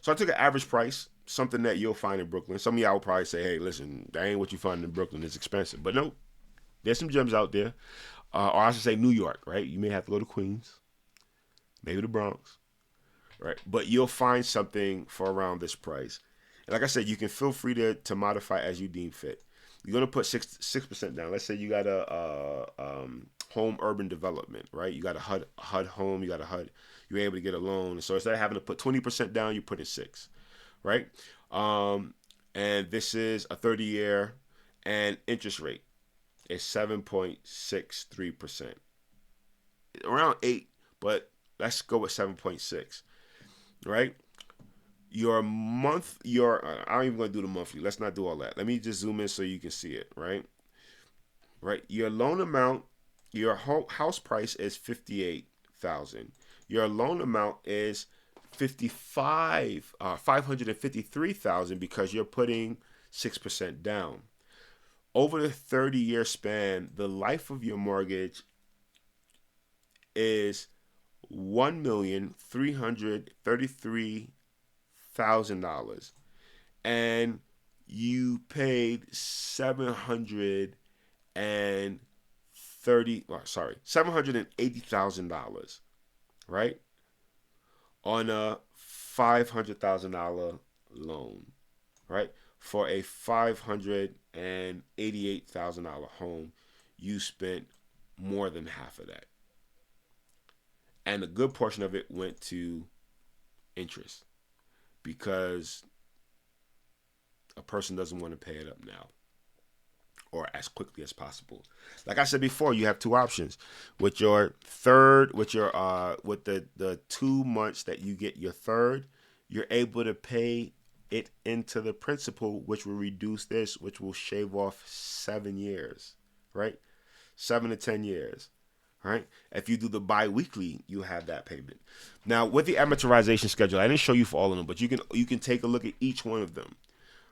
A: So I took an average price, something that you'll find in Brooklyn. Some of y'all will probably say, "Hey, listen, that ain't what you find in Brooklyn. It's expensive." But no, there's some gems out there, or I should say New York, right? You may have to go to Queens, maybe the Bronx, right? But you'll find something for around this price. And like I said, you can feel free to modify as you deem fit. You're gonna put 6% down. Let's say you got a home urban development, right? You got a HUD home, you got a HUD. You're able to get a loan. So instead of having to put 20% down, you put in 6, right? And this is a 30-year, and interest rate is 7.63%, around 8, but let's go with 7.6, right? Your month, I'm even going to do the monthly. Let's not do all that. Let me just zoom in so you can see it, right? Right. Your loan amount, your house price is $58,000. Your loan amount is $553,000 because you're putting 6% down. Over the 30-year span, the life of your mortgage is $1,333,000, and you paid $780,000, right, on a $500,000 loan, right? For a $588,000 home, you spent more than half of that, and a good portion of it went to interest because a person doesn't want to pay it up now or as quickly as possible. Like I said before, you have two options. With your third, with the 2 months that you get your third, you're able to pay it into the principal, which will reduce this, which will shave off 7 years, right? 7 to 10 years, right? If you do the bi-weekly, you have that payment. Now, with the amortization schedule, I didn't show you for all of them, but you can take a look at each one of them,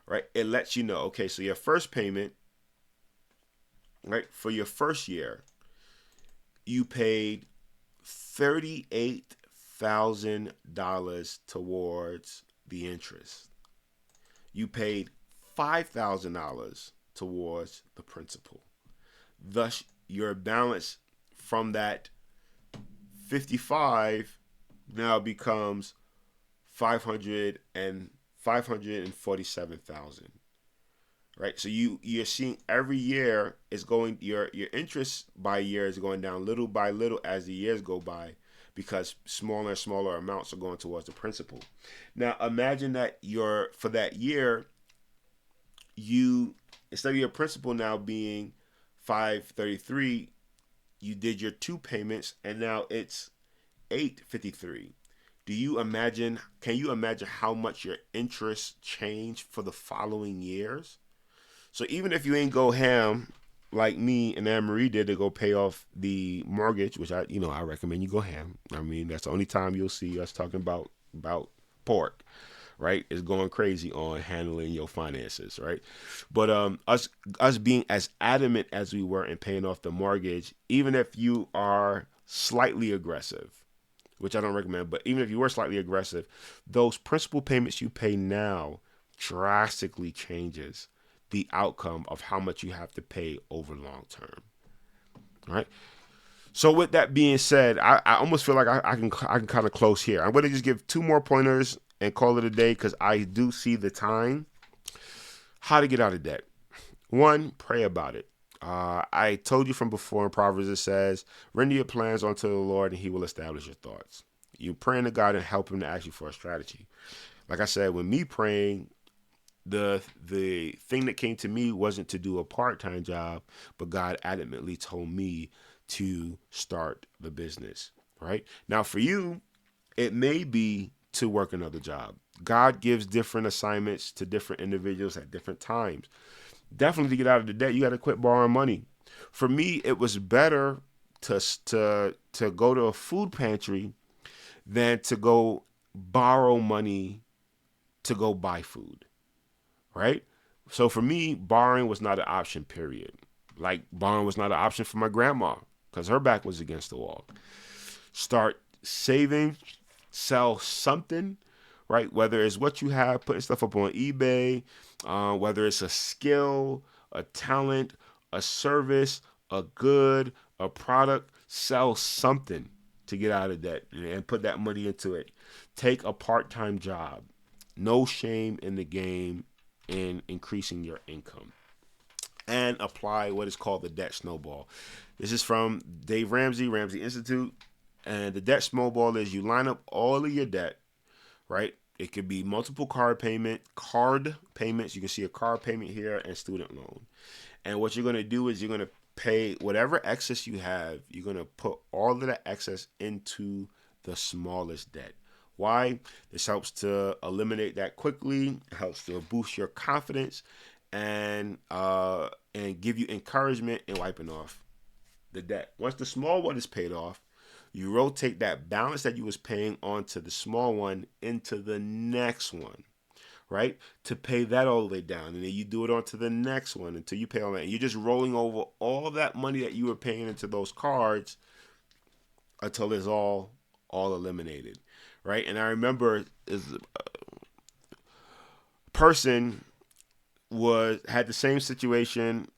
A: right? It lets you know, okay, so your first payment, right, for your first year, you paid $38,000 towards the interest. You paid $5,000 towards the principal. Thus, your balance from that 55 now becomes 547,000. Right, so you're seeing every year is going, your interest by year is going down little by little as the years go by, because smaller and smaller amounts are going towards the principal. Now imagine that for that year, you, instead of your principal now being 533, you did your 2 payments and now it's 853. Can you imagine how much your interest changed for the following years? So even if you ain't go ham like me and Anne Marie did to go pay off the mortgage, which I recommend you go ham. I mean, that's the only time you'll see us talking about pork, right? Is going crazy on handling your finances, right? But us being as adamant as we were in paying off the mortgage, even if you are slightly aggressive, which I don't recommend, but even if you were slightly aggressive, those principal payments you pay now drastically changes the outcome of how much you have to pay over long term. All right. So with that being said, I almost feel like I can kind of close here. I'm going to just give 2 more pointers and call it a day because I do see the time. How to get out of debt. 1, pray about it. I told you from before in Proverbs, it says, render your plans unto the Lord and he will establish your thoughts. You praying to God and help him to ask you for a strategy. Like I said, with me praying, the thing that came to me wasn't to do a part-time job, but God adamantly told me to start the business. Right now, for you, it may be to work another job. God gives different assignments to different individuals at different times. Definitely to get out of the debt, you got to quit borrowing money. For me, it was better to go to a food pantry than to go borrow money to go buy food, right? So for me, borrowing was not an option, period. Like borrowing was not an option for my grandma because her back was against the wall. Start saving, sell something, right? Whether it's what you have, putting stuff up on eBay, whether it's a skill, a talent, a service, a good, a product, sell something to get out of debt and put that money into it. Take a part-time job. No shame in the game in increasing your income. And apply what is called the debt snowball. This is from Dave Ramsey, Ramsey Institute. And the debt snowball is you line up all of your debt, right? It could be multiple card payments. You can see a card payment here and student loan. And what you're going to do is you're going to pay whatever excess you have. You're going to put all of that excess into the smallest debt. Why? This helps to eliminate that quickly. It helps to boost your confidence and give you encouragement in wiping off the debt. Once the small one is paid off, you rotate that balance that you was paying onto the small one into the next one, right? To pay that all the way down. And then you do it onto the next one until you pay all that. And you're just rolling over all that money that you were paying into those cards until it's all eliminated, right? And I remember a person had the same situation,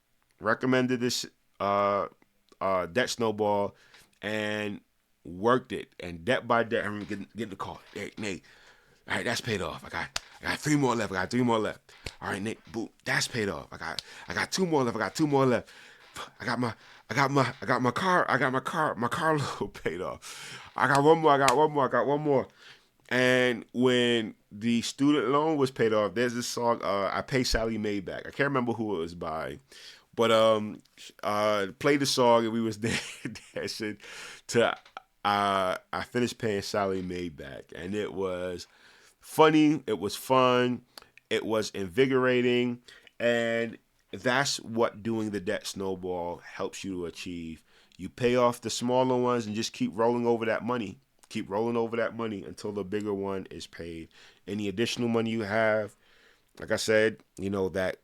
A: recommended this debt snowball, and worked it. And debt by debt, I remember getting the call. Hey, Nate, all right, that's paid off. I got 3 more left. I got 3 more left. All right, Nate, boom, that's paid off. I got 2 more left. I got 2 more left. I got my car loan paid off. I got one more. And when the student loan was paid off, there's this song, I Pay Sally Mae Back. I can't remember who it was by. But played the song and we was dancing to I finished paying Sally Mae back. And it was funny, it was fun, it was invigorating, and that's what doing the debt snowball helps you to achieve. You pay off the smaller ones and just keep rolling over that money. Keep rolling over that money until the bigger one is paid. Any additional money you have, like I said, that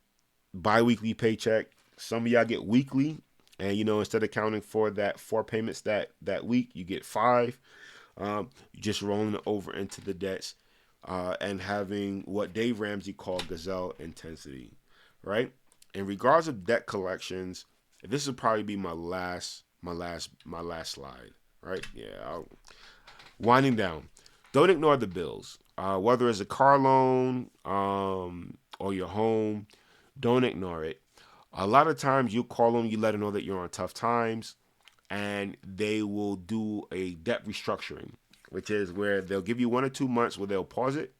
A: bi-weekly paycheck. Some of y'all get weekly, and instead of counting for that 4 payments that week, you get 5. You just rolling it over into the debts, and having what Dave Ramsey called gazelle intensity, right? In regards of debt collections, this will probably be my last slide, right? Yeah, winding down. Don't ignore the bills, whether it's a car loan or your home. Don't ignore it. A lot of times you call them, you let them know that you're on tough times, and they will do a debt restructuring, which is where they'll give you 1 or 2 months where they'll pause it,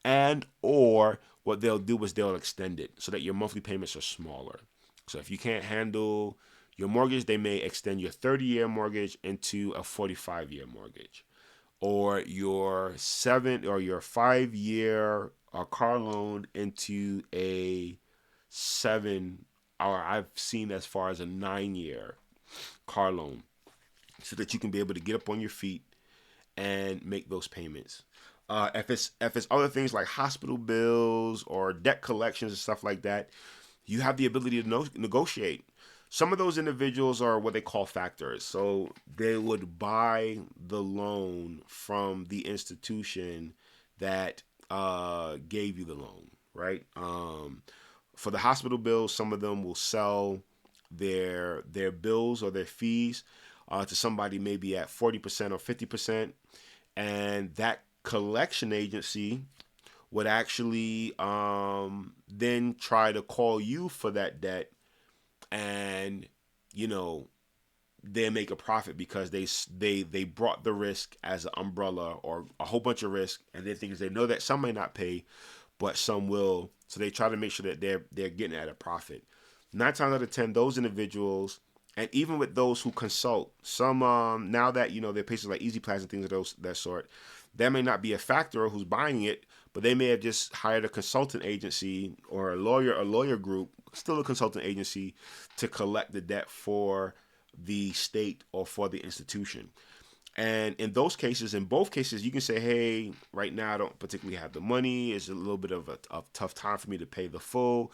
A: and or what they'll do is they'll extend it so that your monthly payments are smaller. So if you can't handle your mortgage, they may extend your 30-year mortgage into a 45-year mortgage, or your 5-year car loan into a 7, or I've seen as far as a 9-year car loan, so that you can be able to get up on your feet and make those payments. If it's other things like hospital bills or debt collections and stuff like that, you have the ability to negotiate. Some of those individuals are what they call factors. So they would buy the loan from the institution that gave you the loan, right? For the hospital bills, some of them will sell their bills or their fees to somebody maybe at 40% or 50%, and that collection agency would actually then try to call you for that debt, and they make a profit because they brought the risk as an umbrella or a whole bunch of risk, and then things they know that some may not pay, but some will. So they try to make sure that they're getting at a profit. 9 times out of 10, those individuals, and even with those who consult, some now that there are places like Easy Pass and things of those that sort, that may not be a factor who's buying it, but they may have just hired a consultant agency or a lawyer group, still a consultant agency, to collect the debt for the state or for the institution. And in those cases, in both cases, you can say, hey, right now I don't particularly have the money. It's a little bit of a tough time for me to pay the full.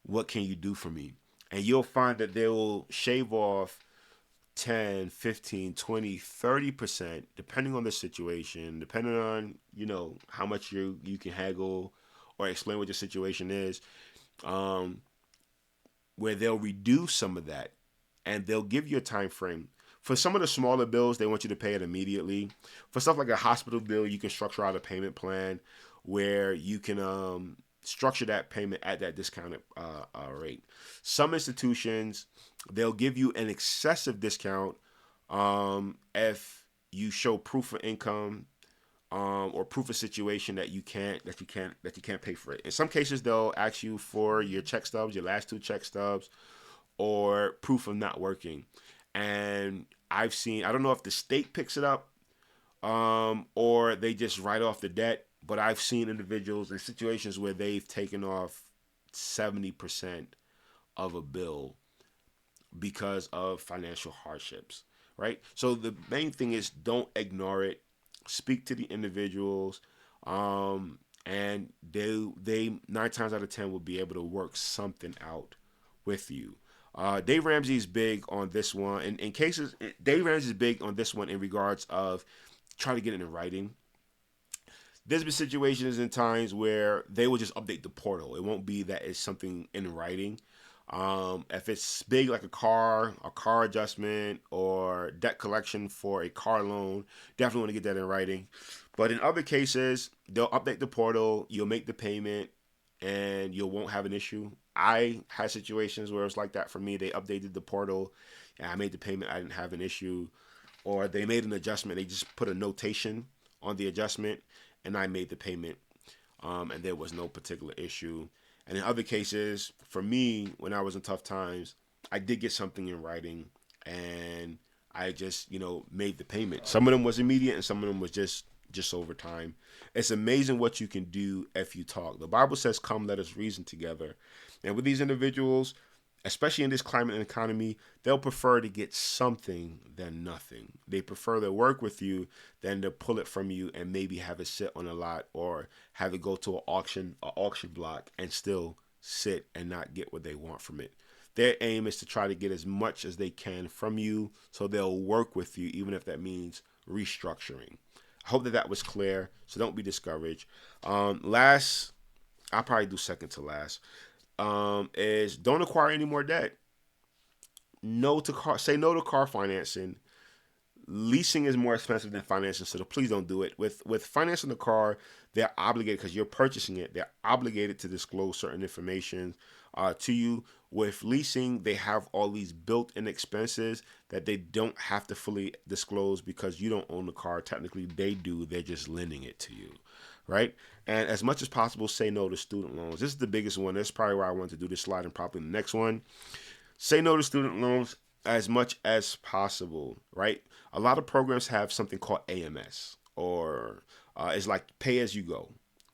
A: What can you do for me? And you'll find that they will shave off 10, 15, 20, 30%, depending on the situation, depending on, how much you can haggle or explain what your situation is, um, where they'll reduce some of that and they'll give you a time frame. For some of the smaller bills, they want you to pay it immediately. For stuff like a hospital bill, you can structure out a payment plan where you can structure that payment at that discounted rate. Some institutions, they'll give you an excessive discount if you show proof of income or proof of situation that you can't pay for it. In some cases, they'll ask you for your check stubs, your last 2 check stubs, or proof of not working. And I don't know if the state picks it up or they just write off the debt, but I've seen individuals in situations where they've taken off 70% of a bill because of financial hardships, right? So the main thing is don't ignore it. Speak to the individuals, and they 9 times out of 10 will be able to work something out with you. Dave Ramsey is big on this one. In cases, Dave Ramsey is big on this one in regards of trying to get it in writing. There's been situations and times where they will just update the portal. It won't be that it's something in writing. If it's big like a car adjustment, or debt collection for a car loan, definitely want to get that in writing. But in other cases, they'll update the portal, you'll make the payment, and you won't have an issue. I had situations where it was like that for me. They updated the portal, and I made the payment, I didn't have an issue. Or they made an adjustment, they just put a notation on the adjustment, and I made the payment, and there was no particular issue. And in other cases, for me, when I was in tough times, I did get something in writing, and I just, made the payment. Some of them was immediate, and some of them was just over time. It's amazing what you can do if you talk. The Bible says, "Come, let us reason together." And with these individuals, especially in this climate and economy, they'll prefer to get something than nothing. They prefer to work with you than to pull it from you and maybe have it sit on a lot, or have it go to an auction block, and still sit and not get what they want from it. Their aim is to try to get as much as they can from you, so they'll work with you, even if that means restructuring. I hope that was clear, so don't be discouraged. Last, I'll probably do second to last, is don't acquire any more debt. Say no to car financing. Leasing is more expensive than financing, so please don't do it. With financing the car, they're obligated, because you're purchasing it. They're obligated to disclose certain information to you. With leasing, they have all these built-in expenses that they don't have to fully disclose, because you don't own the car. Technically, they do. They're just lending it to you, right? And as much as possible, say no to student loans. This is the biggest one. That's probably why I want to do this slide, and probably the next one. Say no to student loans as much as possible, right? A lot of programs have something called AMS, or it's like pay as you go,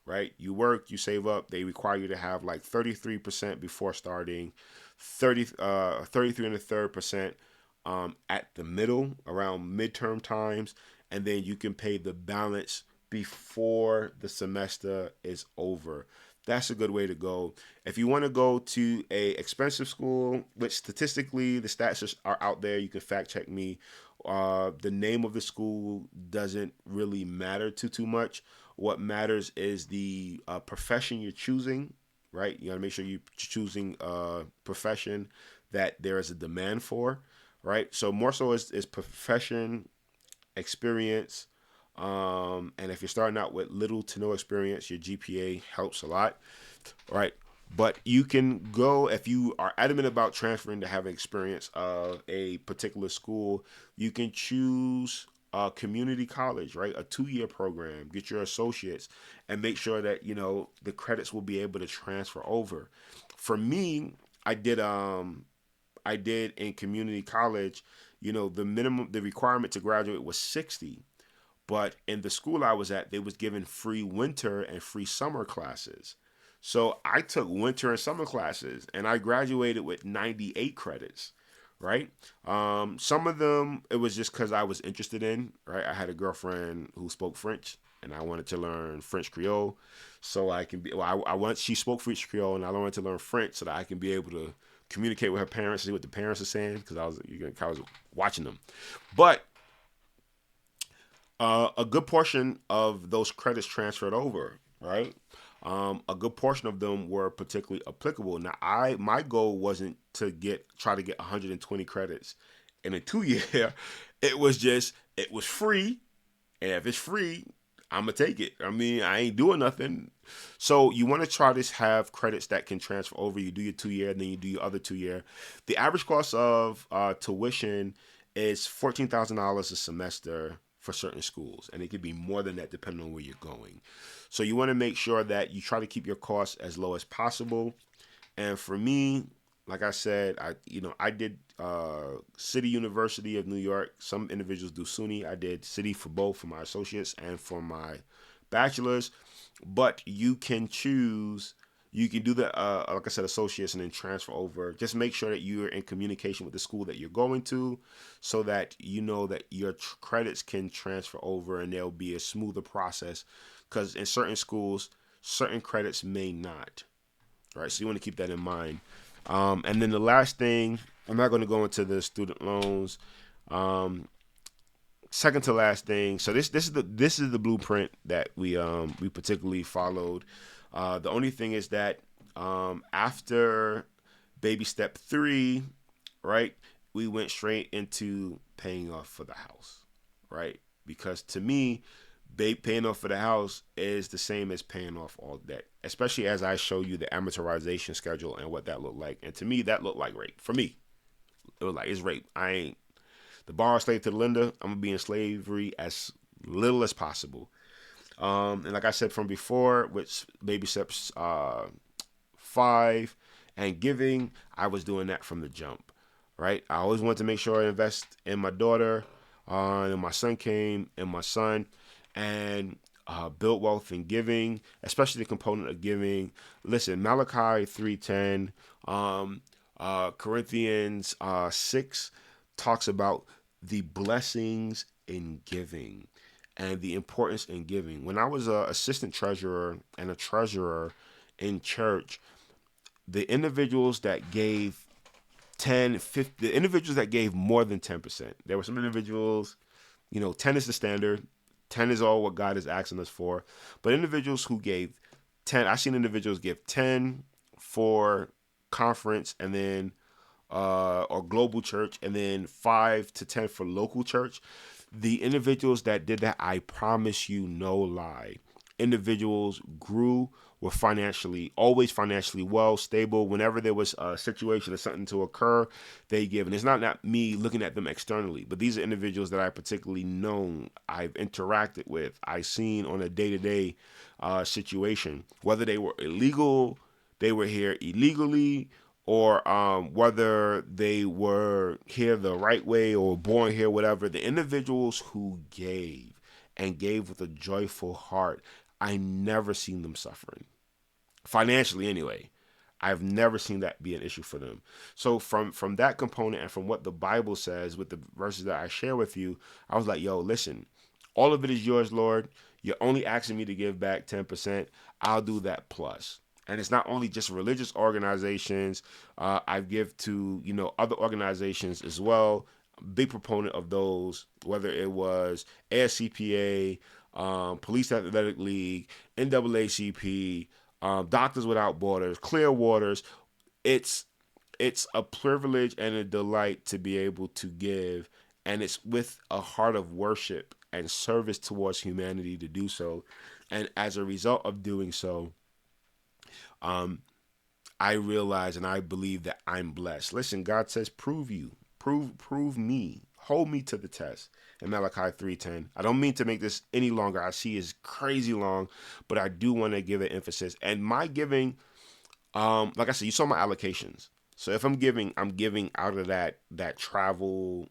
A: right? You work, you save up. They require you to have like 33% before starting, 33 and a third percent at the middle, around midterm times, and then you can pay the balance before the semester is over. That's a good way to go. If you want to go to a expensive school, which statistically the stats are out there, you can fact check me. The name of the school doesn't really matter too much. What matters is the profession you're choosing, right? You got to make sure you're choosing a profession that there is a demand for, right? So more so is profession, experience, and if you're starting out with little to no experience, your GPA helps a lot, right? But you can go, if you are adamant about transferring to have experience of a particular school, you can choose community college, right? A 2-year program. Get your associates, and make sure that the credits will be able to transfer over. For me, I did I did in community college. The requirement to graduate was 60. But in the school I was at, they was giving free winter and free summer classes. So I took winter and summer classes, and I graduated with 98 credits. Right. Some of them it was just because I was interested in. Right. I had a girlfriend who spoke French, and I wanted to learn French Creole, so I can be. Well, I want she spoke French Creole, and I wanted to learn French so that I can be able to communicate with her parents, see what the parents are saying, because I was watching them. But a good portion of those credits transferred over, right? A good portion of them were particularly applicable. Now, my goal wasn't to try to get 120 credits in a 2 year. It was free, and if it's free, I'm gonna take it. I mean, I ain't doing nothing. So you want to try to have credits that can transfer over. You do your 2 year, and then you do your other 2 year. The average cost of tuition is $14,000 a semester for certain schools, and it could be more than that depending on where you're going. So you want to make sure that you try to keep your costs as low as possible. And for me, like I said, I did City University of New York. Some individuals do SUNY. I did City for both, for my associates and for my bachelor's. But you can choose. You can do the like I said, associates, and then transfer over. Just make sure that you're in communication with the school that you're going to, so that you know that your credits can transfer over, and there'll be a smoother process. Because in certain schools, certain credits may not. Right, so you want to keep that in mind. And then the last thing, I'm not going to go into the student loans. Second to last thing, so this is the blueprint that we particularly followed. The only thing is that after baby step 3, right, we went straight into paying off for the house, right? Because to me, paying off for the house is the same as paying off all debt, especially as I show you the amortization schedule and what that looked like. And to me, that looked like rape. For me, it was like, it's rape. I ain't the borrower slave to the lender. I'm gonna be in slavery as little as possible. And like I said from before, with baby steps 5 and giving, I was doing that from the jump, right? I always wanted to make sure I invest in my daughter. And my son came, and my son, and build wealth in giving, especially the component of giving. Listen, Malachi 3:10, Corinthians 6 talks about the blessings in giving and the importance in giving. When I was an assistant treasurer and a treasurer in church, the individuals that gave 10, 50, the individuals that gave more than 10%, there were some individuals, 10 is the standard. 10 is all what God is asking us for. But individuals who gave 10, I've seen individuals give 10 for conference, and then or global church, and then 5 to 10 for local church. The individuals that did that, I promise you, no lie, individuals grew, were always financially well, stable. Whenever there was a situation or something to occur, they give. And it's not me looking at them externally, but these are individuals that I particularly known, I've interacted with, I've seen on a day-to-day situation, whether they were illegal, they were here illegally, or whether they were here the right way or born here, whatever. The individuals who gave, and gave with a joyful heart, I never seen them suffering. Financially, anyway. I've never seen that be an issue for them. So from that component, and from what the Bible says with the verses that I share with you, I was like, yo, listen, all of it is yours, Lord. You're only asking me to give back 10%. I'll do that plus. And it's not only just religious organizations. I give to, other organizations as well. Big proponent of those, whether it was ASCPA, Police Athletic League, NAACP, Doctors Without Borders, Clear Waters. It's a privilege and a delight to be able to give, and it's with a heart of worship and service towards humanity to do so. And as a result of doing so, I realize and I believe that I'm blessed. Listen, God says, prove me. hold me to the test. In Malachi 3:10. I don't mean to make this any longer. I see it's crazy long, but I do want to give it emphasis. And my giving, like I said, you saw my allocations. So if I'm giving out of that travel,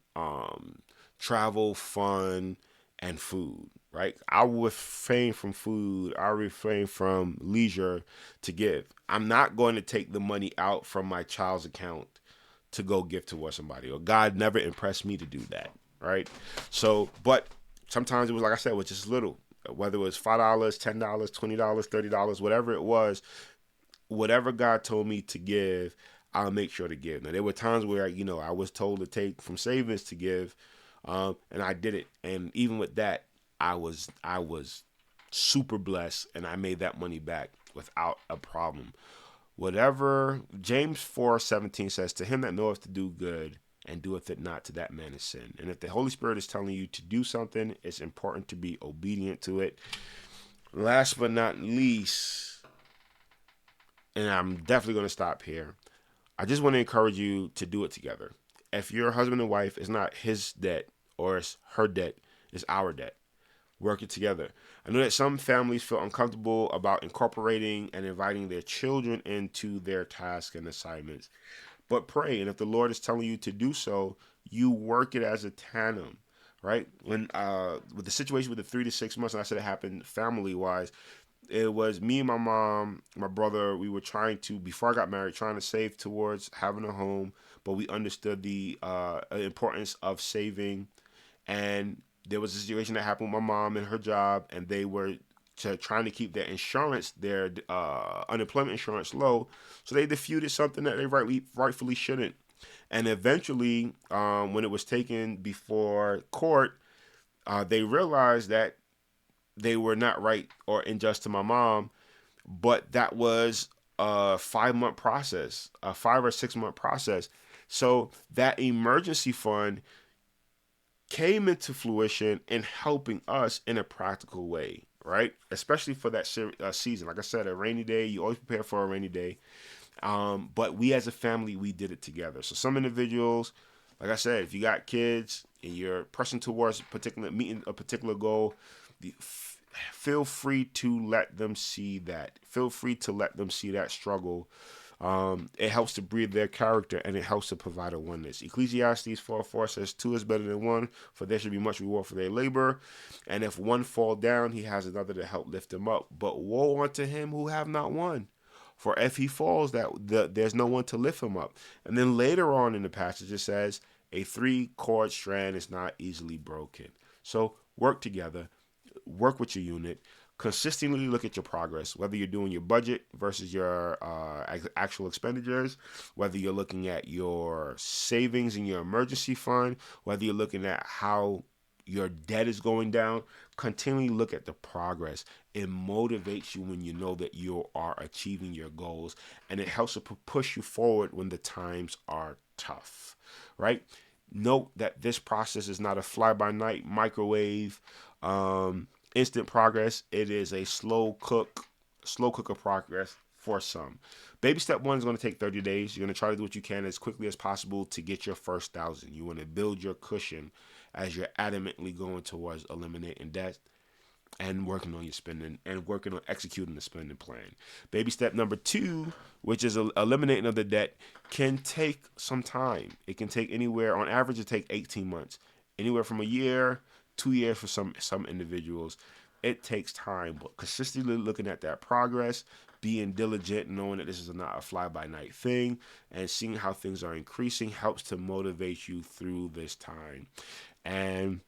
A: fun, and food. Right? I will refrain from food. I refrain from leisure to give. I'm not going to take the money out from my child's account to go give towards somebody. Or God never impressed me to do that. Right? So, but sometimes it was like I said, it was just little. Whether it was $5, $10, $20, $30, whatever it was, whatever God told me to give, I'll make sure to give. Now there were times where I was told to take from savings to give, and I did it. And even with that, I was super blessed, and I made that money back without a problem. Whatever James 4:17 says, to him that knoweth to do good and doeth it not, to that man is sin. And if the Holy Spirit is telling you to do something, it's important to be obedient to it. Last but not least, and I'm definitely going to stop here, I just want to encourage you to do it together. If you're husband and wife, it's not his debt or it's her debt, it's our debt. Work it together. I know that some families feel uncomfortable about incorporating and inviting their children into their tasks and assignments. But pray, and if the Lord is telling you to do so, you work it as a tandem, right? When with the situation with the 3 to 6 months, and I said it happened family wise, it was me and my mom, my brother. We were trying to, before I got married, trying to save towards having a home, but we understood the importance of saving. And there was a situation that happened with my mom and her job, and they were trying to keep their insurance, their unemployment insurance low. So they disputed something that they rightfully shouldn't. And eventually, when it was taken before court, they realized that they were not right or unjust to my mom, but that was a 5 month process, a 5 or 6 month process. So that emergency fund came into fruition in helping us in a practical way, right? Especially for that season. Like I said, a rainy day, you always prepare for a rainy day. But we as a family, we did it together. So some individuals, like I said, if you got kids and you're pressing towards meeting a particular goal, feel free to let them see that. Feel free to let them see that struggle. It helps to breed their character, and it helps to provide a oneness. Ecclesiastes 4:4 says, two is better than one, for there should be much reward for their labor. And if one fall down, he has another to help lift him up. But woe unto him who have not one. For if he falls, there's no one to lift him up. And then later on in the passage, it says, a 3-cord strand is not easily broken. So work together, work with your unit, consistently look at your progress, whether you're doing your budget versus your actual expenditures, whether you're looking at your savings in your emergency fund, whether you're looking at how your debt is going down. Continually look at the progress. It motivates you when you know that you are achieving your goals, and it helps to push you forward when the times are tough, right? Note that this process is not a fly-by-night microwave instant progress. It is a slow cooker progress for some. Baby step 1 is going to take 30 days. You're going to try to do what you can as quickly as possible to get your first 1,000. You want to build your cushion as you're adamantly going towards eliminating debt and working on your spending and working on executing the spending plan. Baby step number 2, which is eliminating of the debt, can take some time. It can take anywhere, on average, it take 18 months, anywhere from a year, 2 years for some individuals. It takes time, but consistently looking at that progress, being diligent, knowing that this is not a fly-by-night thing, and seeing how things are increasing helps to motivate you through this time. And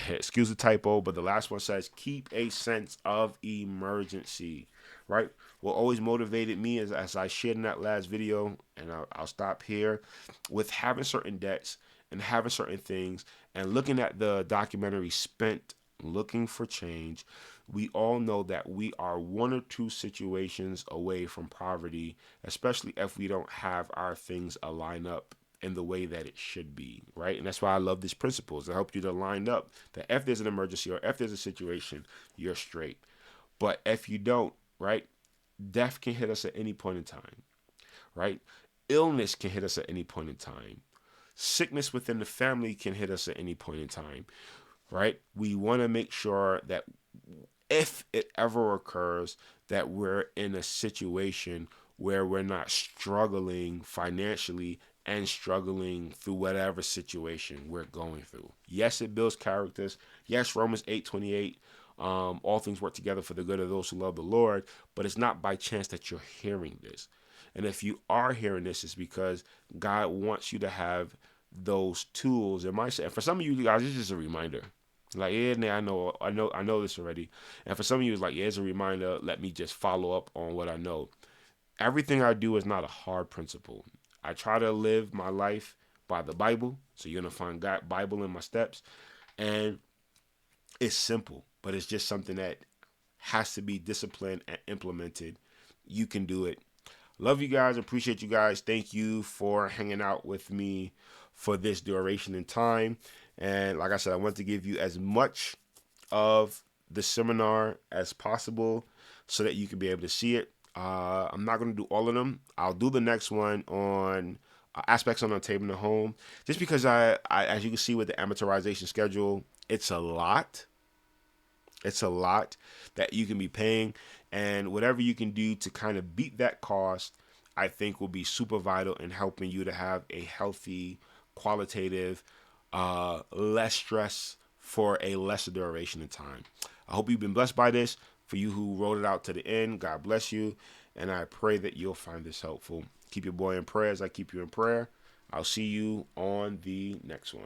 A: excuse the typo, but the last one says keep a sense of emergency, right? What always motivated me as I shared in that last video, and I'll stop here, with having certain debts and having certain things and looking at the documentary Spent Looking for Change, we all know that we are 1 or 2 situations away from poverty, especially if we don't have our things aligned up in the way that it should be, right? And that's why I love these principles to help you to line up that if there's an emergency or if there's a situation, you're straight. But if you don't, right, death can hit us at any point in time, right? Illness can hit us at any point in time. sickness within the family can hit us at any point in time, right? We want to make sure that if it ever occurs, that we're in a situation where we're not struggling financially and struggling through whatever situation we're going through. Yes, it builds characters. Yes, Romans 8:28, all things work together for the good of those who love the Lord, but it's not by chance that you're hearing this. And if you are hearing this, it's because God wants you to have those tools. And for some of you guys, it's just a reminder. Like, yeah, nah, I know this already. And for some of you, it's like, yeah, it's a reminder. Let me just follow up on what I know. Everything I do is not a hard principle. I try to live my life by the Bible. So you're gonna find God Bible in my steps, and it's simple, but it's just something that has to be disciplined and implemented. You can do it. Love you guys. Appreciate you guys. Thank you for hanging out with me for this duration in time. And like I said, I want to give you as much of the seminar as possible so that you can be able to see it. I'm not going to do all of them. I'll do the next one on aspects on the table in the home, just because as you can see with the amortization schedule, it's a lot. It's a lot that you can be paying, and whatever you can do to kind of beat that cost, I think will be super vital in helping you to have a healthy, qualitative, less stress for a lesser duration of time. I hope you've been blessed by this. For you who wrote it out to the end, God bless you, and I pray that you'll find this helpful. Keep your boy in prayer as I keep you in prayer. I'll see you on the next one.